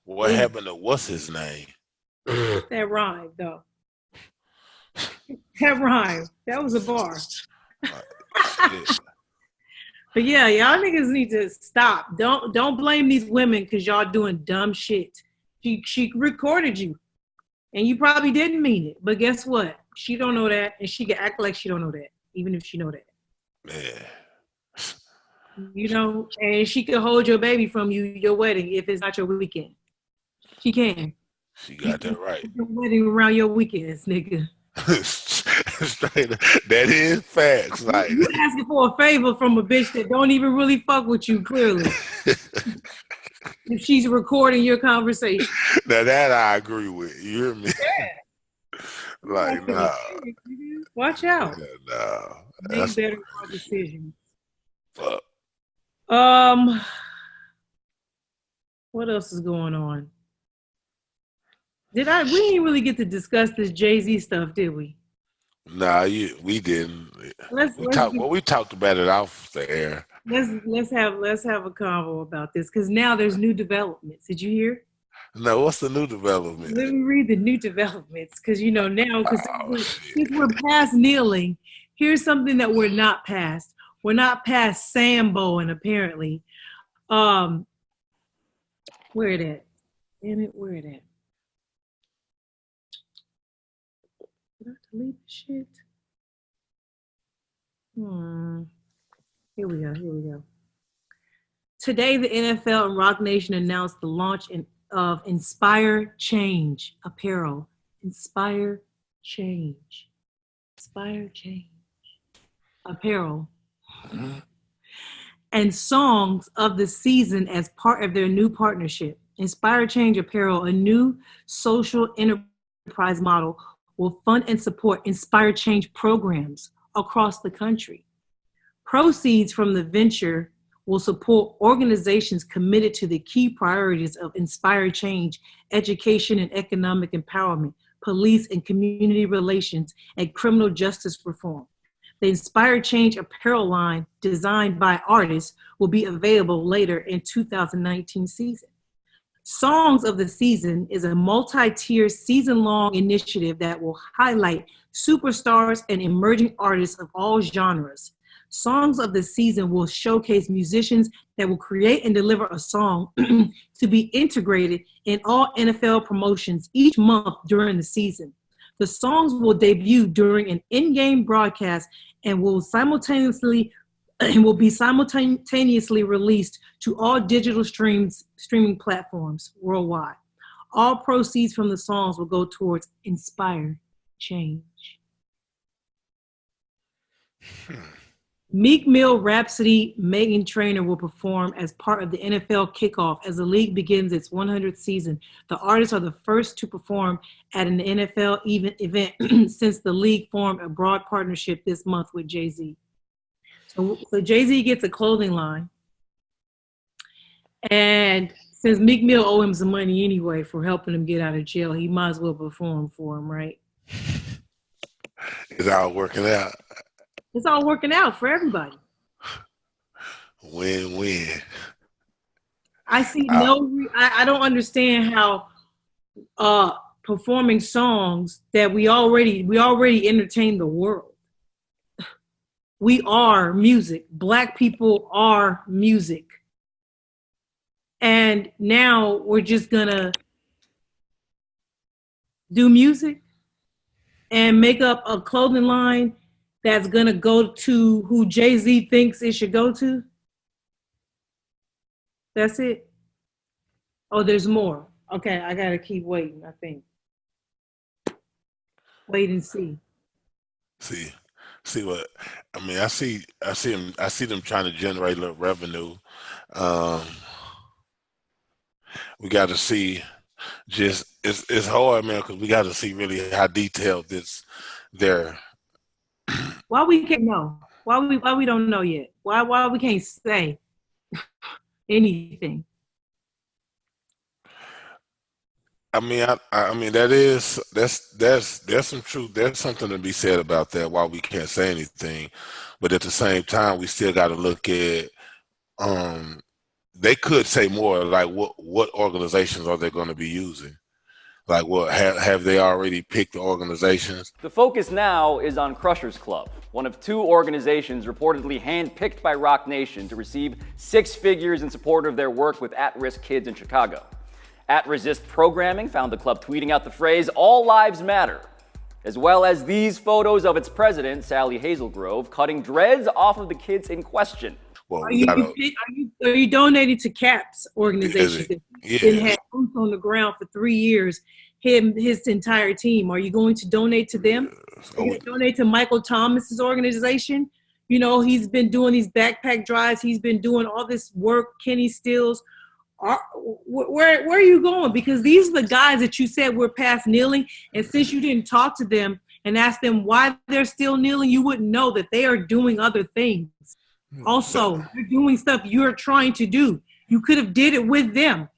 what happened to what's his name? That rhymed, though. That rhyme. That was a bar. But yeah, y'all niggas need to stop. Don't blame these women because y'all doing dumb shit. She recorded you, and you probably didn't mean it. But guess what? She don't know that, and she can act like she don't know that, even if she know that. Yeah. And she can hold your baby from your wedding if it's not your weekend. She can. She got that right. Your wedding around your weekends, nigga. That is facts. Like you asking for a favor from a bitch that don't even really fuck with you, clearly. If she's recording your conversation. Now that I agree with. You hear me? Yeah. Like, nah. Watch out. Yeah, nah. Make better decisions. Fuck. What else is going on? We didn't really get to discuss this Jay-Z stuff, did we? Nah, we didn't. We talked about it off the air. Let's have a convo about this because now there's new developments. Did you hear? No, what's the new development? Let me read the new developments because now because we're past kneeling. Here's something that we're not past. We're not past Sambo, apparently. Where it at? Damn it, where it at? Did I delete the shit? Here we go. Today, the NFL and Roc Nation announced the launch of Inspire Change apparel. Inspire Change apparel. And songs of the season as part of their new partnership. Inspire Change apparel, a new social enterprise model, will fund and support Inspire Change programs across the country. Proceeds from the venture will support organizations committed to the key priorities of Inspire Change, education and economic empowerment, police and community relations, and criminal justice reform. The Inspire Change apparel line, designed by artists, will be available later in 2019 season. Songs of the Season is a multi-tier season-long initiative that will highlight superstars and emerging artists of all genres. Songs of the Season will showcase musicians that will create and deliver a song to be integrated in all NFL promotions each month during the season. The songs will debut during an in-game broadcast and will be simultaneously released to all digital streaming platforms worldwide. All proceeds from the songs will go towards Inspire Change. Meek Mill, Rhapsody, Meghan Trainor will perform as part of the NFL kickoff as the league begins its 100th season. The artists are the first to perform at an NFL event since the league formed a broad partnership this month with Jay-Z. So Jay-Z gets a clothing line. And since Meek Mill owe him some money anyway for helping him get out of jail, he might as well perform for him, right? It's all working out. It's all working out for everybody. Win-win. I see I don't understand how performing songs that we already entertain the world. We are music. Black people are music. And now we're just gonna do music and make up a clothing line that's gonna go to who Jay-Z thinks it should go to. That's it. Oh, there's more. Okay, I gotta keep waiting, I think. Wait and see. See what I mean. I see them trying to generate a little revenue. We got to see. Just it's hard, man, because we got to see really how detailed their. Why we can't know? Why we don't know yet? Why we can't say anything? I mean, I mean there's some truth. There's something to be said about that. Why we can't say anything, but at the same time, we still got to look at. They could say more. Like what organizations are they going to be using? Like what have they already picked the organizations? The focus now is on Crushers Club, one of two organizations reportedly handpicked by Roc Nation to receive 6 figures in support of their work with at-risk kids in Chicago. At Resist Programming found the club tweeting out the phrase, "All lives matter," as well as these photos of its president, Sally Hazelgrove, cutting dreads off of the kids in question. Well, are you donating to CAP's organization? Yeah. Been had boots on the ground for 3 years. His entire team. Are you going to donate to them? Are you going to donate to Michael Thomas's organization? You know, he's been doing these backpack drives. He's been doing all this work. Kenny Stills. Where are you going? Because these are the guys that you said were past kneeling. And since you didn't talk to them and ask them why they're still kneeling, you wouldn't know that they are doing other things. Also, you're doing stuff you're trying to do. You could have did it with them,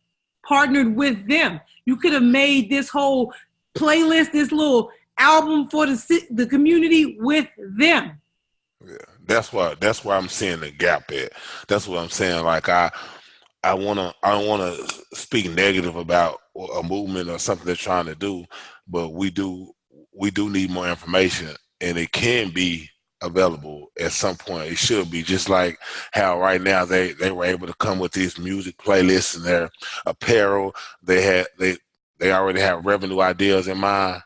partnered with them. You could have made this whole playlist, this little album for the community with them. Yeah, that's why I'm seeing the gap at. That's what I'm saying. Like I don't wanna speak negative about a movement or something they're trying to do, but we do need more information, and it can be available at some point. It should be, just like how right now they were able to come with these music playlists and their apparel. They already have revenue ideas in mind.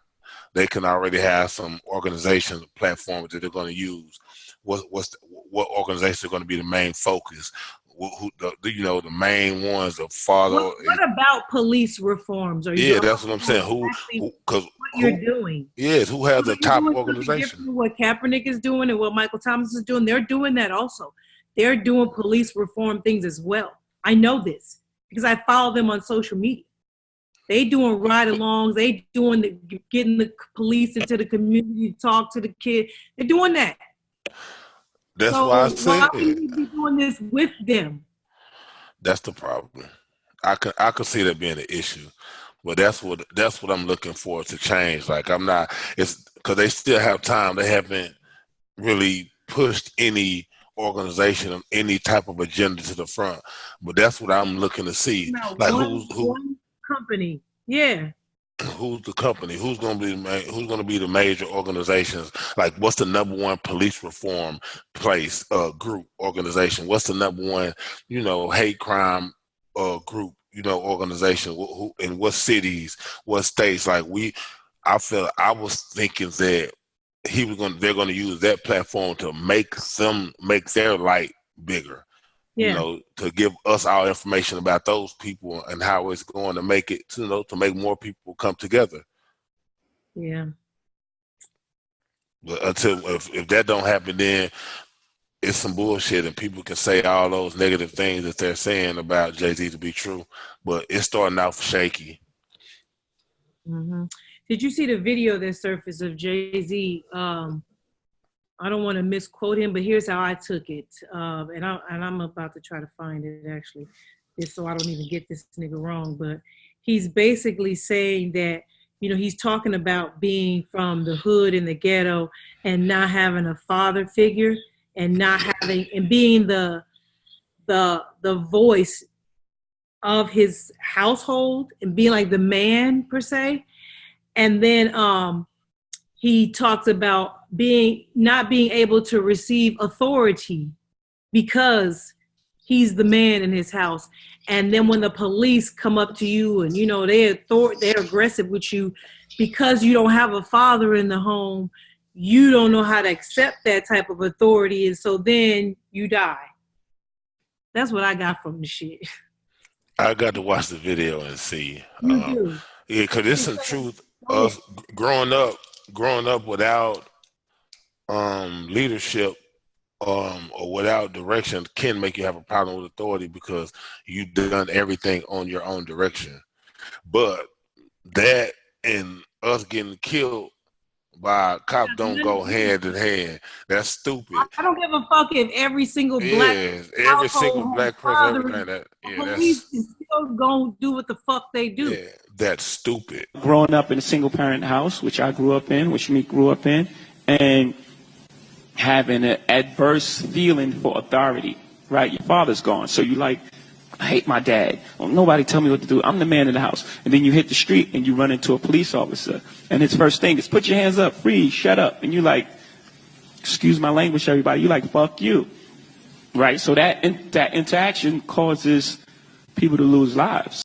They can already have some organizations, platforms that they're going to use. What organizations are going to be the main focus? The main ones of father. What about police reforms? That's what I'm saying. What you're doing? Yes, who has a top organization? What Kaepernick is doing and what Michael Thomas is doing, they're doing that also. They're doing police reform things as well. I know this because I follow them on social media. They doing ride-alongs. They doing getting the police into the community to talk to the kid. They're doing that. That's why I said why we be doing this with them? That's the problem. I could see that being an issue, but that's what I'm looking for to change. Like it's because they still have time. They haven't really pushed any organization or any type of agenda to the front, but that's what I'm looking to see. Like one company, yeah. Who's the company? Who's going to be the major organizations? Like, what's the number one police reform place, group, organization? What's the number one, hate crime group, organization? Who in what cities, what states? Like I was thinking that they're going to use that platform to make their light bigger. Yeah. To give us our information about those people and how it's going to make it, to make more people come together. Yeah. But if that don't happen, then it's some bullshit, and people can say all those negative things that they're saying about Jay-Z to be true, but it's starting out shaky. Mm-hmm. Did you see the video that surfaced of Jay-Z? I don't want to misquote him, but here's how I took it. And I'm about to try to find it, actually, just so I don't even get this nigga wrong. But he's basically saying that, he's talking about being from the hood and the ghetto and not having a father figure and not having, and being the voice of his household and being like the man per se. And then he talks about not being able to receive authority because he's the man in his house. And then when the police come up to you and they're aggressive with you because you don't have a father in the home, you don't know how to accept that type of authority, and so then you die. That's what I got from the shit. I got to watch the video and see. Yeah, because it's some truth. Us growing up without leadership or without direction can make you have a problem with authority because you've done everything on your own direction. But that and us getting killed by cops don't go hand in hand. That's stupid. I don't give a fuck if every single black person, everything. Police is still gonna do what the fuck they do. Yeah, that's stupid. Growing up in a single parent house, which I grew up in, which Meek grew up in, and having an adverse feeling for authority, right? Your father's gone, so you like, I hate my dad. Well, nobody tell me what to do. I'm the man in the house. And then you hit the street and you run into a police officer. And his first thing is, put your hands up, freeze, shut up. And you like, excuse my language, everybody. You like, fuck you. Right? So that interaction causes people to lose lives.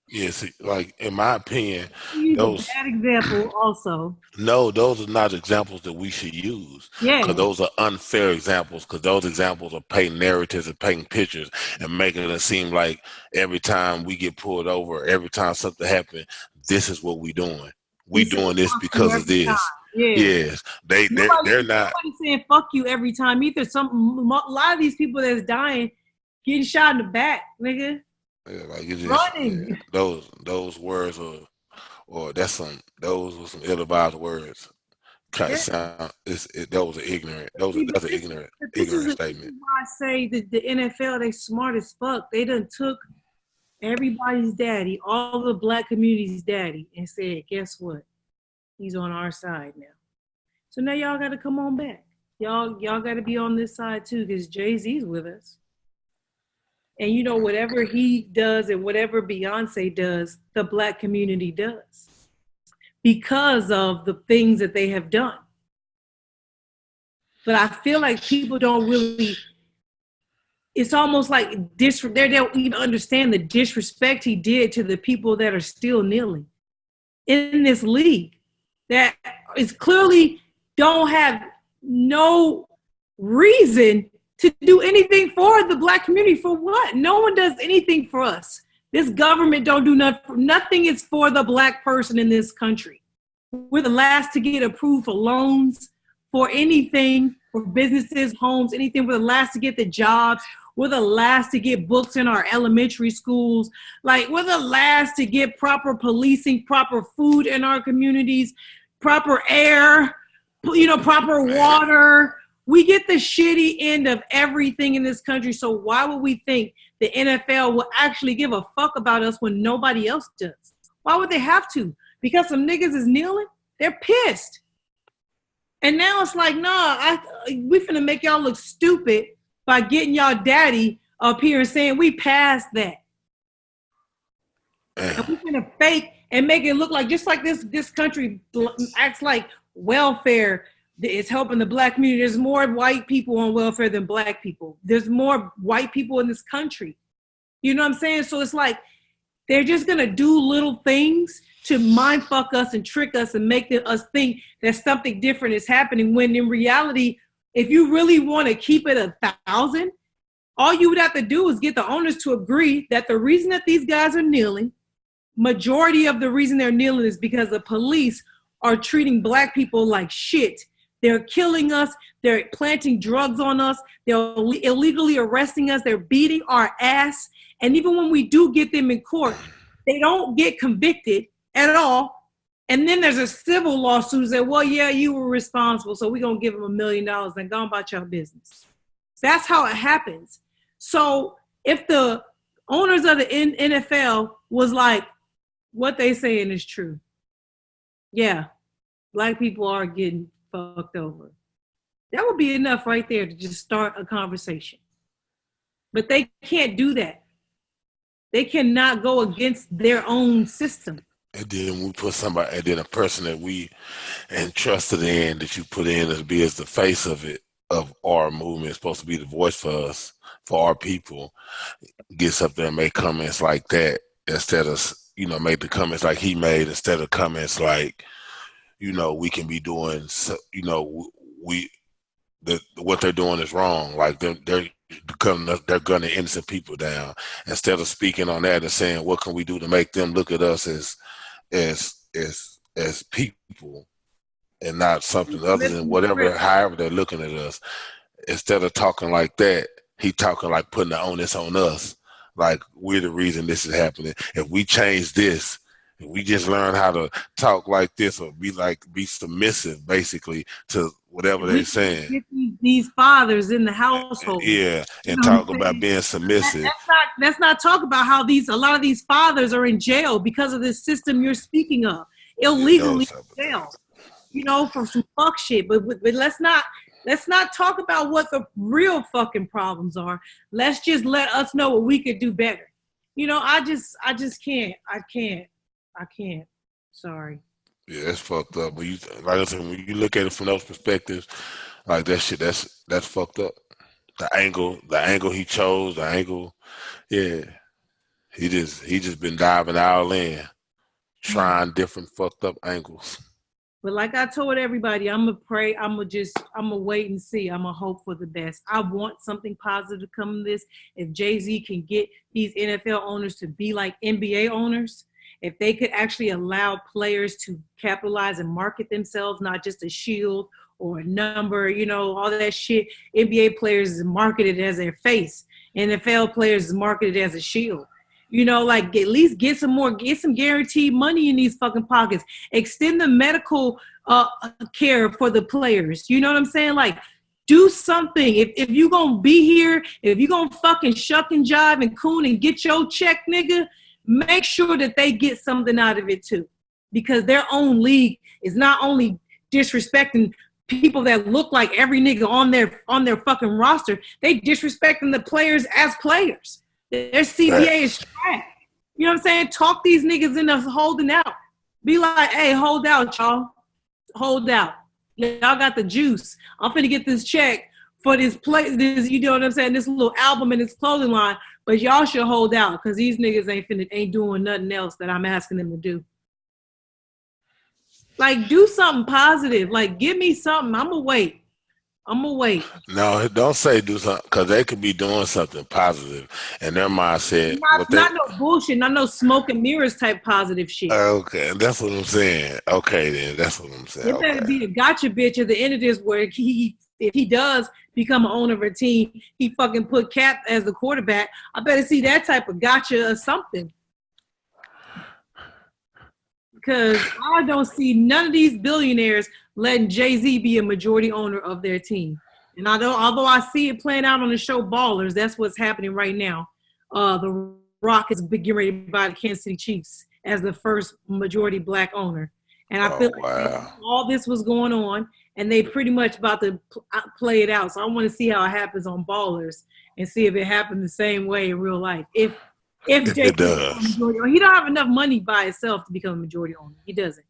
Yes, like in my opinion, those bad example also. No, those are not examples that we should use. Yeah, because those are unfair examples. Because those examples are painting narratives and painting pictures and making it seem like every time we get pulled over, every time something happens, this is what we doing. We doing this because of this. Yeah. Yes, they're not. Nobody's saying fuck you every time either. A lot of these people that's dying, getting shot in the back, nigga. Yeah, like it just, running. Yeah, those words or that's those were some ill-advised words. Kind of sound. Those are ignorant. That's an ignorant statement. This is why I say that the NFL, they smart as fuck. They done took everybody's daddy, all the black community's daddy, and said, guess what? He's on our side now. So now y'all got to come on back. Y'all got to be on this side too, because Jay-Z's with us. And whatever he does and whatever Beyonce does, the black community does because of the things that they have done. But I feel like people don't really, it's almost like they don't even understand the disrespect he did to the people that are still kneeling in this league that is clearly don't have no reason to do anything for the black community. For what? No one does anything for us. This government don't do nothing. Nothing is for the black person in this country. We're the last to get approved for loans, for anything, for businesses, homes, anything. We're the last to get the jobs. We're the last to get books in our elementary schools. Like, we're the last to get proper policing, proper food in our communities, proper air, proper water. We get the shitty end of everything in this country. So why would we think the NFL will actually give a fuck about us when nobody else does? Why would they have to? Because some niggas is kneeling? They're pissed. And now it's like, we finna make y'all look stupid by getting y'all daddy up here and saying we passed that. And we finna fake and make it look like, just like this country acts like welfare is helping the black community. There's more white people on welfare than black people. There's more white people in this country. You know what I'm saying? So it's like they're just going to do little things to mind fuck us and trick us and make us think that something different is happening, when in reality, if you really want to keep it 1,000, all you would have to do is get the owners to agree that the reason that these guys are kneeling, majority of the reason they're kneeling is because the police are treating black people like shit. They're killing us. They're planting drugs on us. They're illegally arresting us. They're beating our ass. And even when we do get them in court, they don't get convicted at all. And then there's a civil lawsuit that, well, yeah, you were responsible, so we're going to give them $1 million and go about your business. That's how it happens. So if the owners of the NFL was like, what they saying is true. Yeah, black people are getting fucked over. That would be enough right there to just start a conversation. But they can't do that. They cannot go against their own system. And then we put somebody, and then a person that we entrusted in, that you put in to be as the face of it, of our movement, supposed to be the voice for us, for our people, gets up there and make comments like that instead of, make the comments like he made, instead of comments like, we can be doing, what they're doing is wrong. Like they're gunning innocent people down. Instead of speaking on that and saying, what can we do to make them look at us as people and not something other than whatever, however they're looking at us. Instead of talking like that, he talking like putting the onus on us. Like we're the reason this is happening. If we change this, if we just learn how to talk like this or be submissive basically to whatever they're saying. Get these fathers in the household. Yeah, and talk about being submissive. Let's not talk about how a lot of these fathers are in jail because of this system you're speaking of. Illegally in jail. For some fuck shit. But let's not talk about what the real fucking problems are. Let's just let us know what we could do better. I just can't. I can't. Sorry. Yeah, that's fucked up. But like I said, when you look at it from those perspectives, like that shit, that's fucked up. The angle he chose, yeah. He just been diving all in, trying different fucked up angles. But like I told everybody, I'm gonna pray. I'm gonna wait and see. I'm gonna hope for the best. I want something positive to come of this. If Jay-Z can get these NFL owners to be like NBA owners, if they could actually allow players to capitalize and market themselves, not just a shield or a number, all that shit. NBA players is marketed as their face. NFL players is marketed as a shield. At least get some guaranteed money in these fucking pockets. Extend the medical care for the players. You know what I'm saying? Like, do something. If you gonna be here, if you gonna fucking shuck and jive and coon and get your check, nigga, make sure that they get something out of it too. Because their own league is not only disrespecting people that look like every nigga on their fucking roster, they disrespecting the players as players. Their CBA is trash. You know what I'm saying? Talk these niggas into holding out. Be like, hey, hold out, y'all. Hold out. Y'all got the juice. I'm finna get this check for this you know what I'm saying, this little album and this clothing line, but y'all should hold out because these niggas ain't doing nothing else that I'm asking them to do. Like, do something positive. Like, give me something. I'm gonna wait. No, don't say do something, because they could be doing something positive, and their mindset. Not no bullshit, not no smoke and mirrors type positive shit. Okay, that's what I'm saying. Okay, then that's what I'm saying. It better be a gotcha bitch at the end of this, where if he does become an owner of a team, he fucking put Cap as the quarterback. I better see that type of gotcha or something. Because I don't see none of these billionaires letting Jay-Z be a majority owner of their team. And although I see it playing out on the show Ballers, that's what's happening right now. The Rock is getting ready to buy the Kansas City Chiefs as the first majority black owner. And I feel like all this was going on, and they pretty much about to play it out. So I want to see how it happens on Ballers and see if it happened the same way in real life. If Jay does, he don't have enough money by himself to become a majority owner. He doesn't.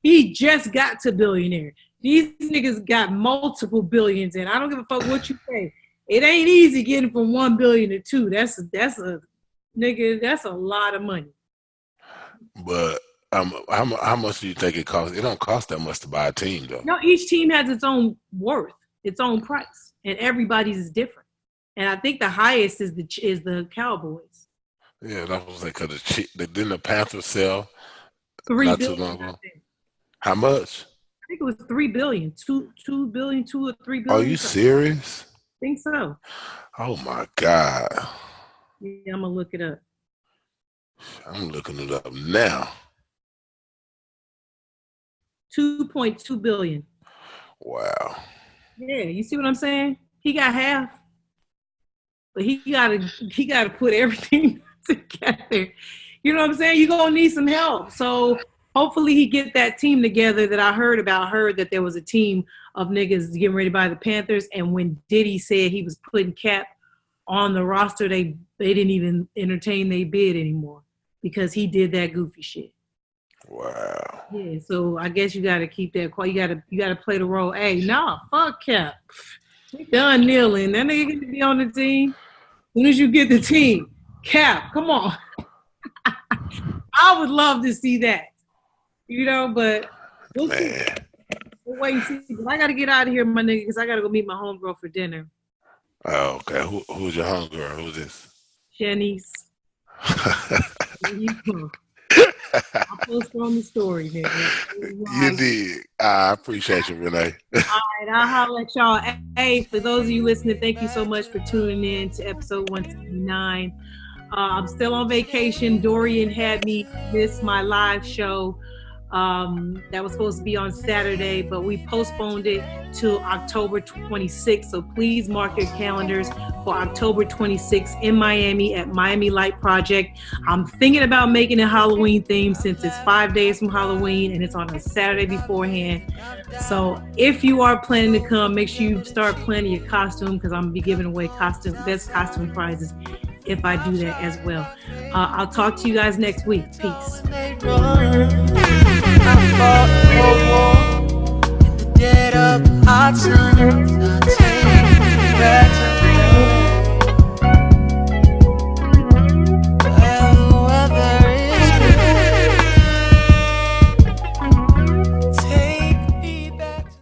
He just got to billionaire. These niggas got multiple billions, and I don't give a fuck what you say. It ain't easy getting from 1 billion to 2. That's a lot of money. But how much do you think it costs? It don't cost that much to buy a team, though. No, each team has its own worth, its own price, and everybody's is different. And I think the highest is the Cowboys. Yeah, that was like because didn't the Panthers sell $3 not billion. too long ago? How much? I think it was $3 billion, $2 billion, $2 or $3 billion. Are you serious? I think so. Oh my God. Yeah, I'm gonna look it up. I'm looking it up now. 2.2 billion. Wow. Yeah, you see what I'm saying? He got half, but he gotta put everything together. You know what I'm saying? You're gonna need some help. So hopefully he get that team together that I heard about. I heard that there was a team of niggas getting ready to buy the Panthers, and when Diddy said he was putting Cap on the roster, they didn't even entertain their bid anymore because he did that goofy shit. Wow. Yeah, so I guess you gotta keep that quiet. You gotta play the role. Hey, nah, fuck Cap. We done kneeling. That nigga get to be on the team. As soon as you get the team, Cap, come on. I would love to see that. You know, but we'll see. We'll wait and see. But I gotta get out of here, my nigga, because I gotta go meet my homegirl for dinner. Oh, okay. Who's your homegirl? Who's this? Shanice. I'll post on the story, nigga. You did. I appreciate you, Renee. All right, I'll holler at y'all. Hey, for those of you listening, thank you so much for tuning in to episode 179. I'm still on vacation. Dorian had me miss my live show that was supposed to be on Saturday, but we postponed it to October 26th. So please mark your calendars for October 26th in Miami at Miami Light Project. I'm thinking about making it Halloween themed since it's 5 days from Halloween and it's on a Saturday beforehand. So if you are planning to come, make sure you start planning your costume because I'm gonna be giving away best costume prizes if I do that as well. I'll talk to you guys next week. Peace. I fought a war in the dead of our time.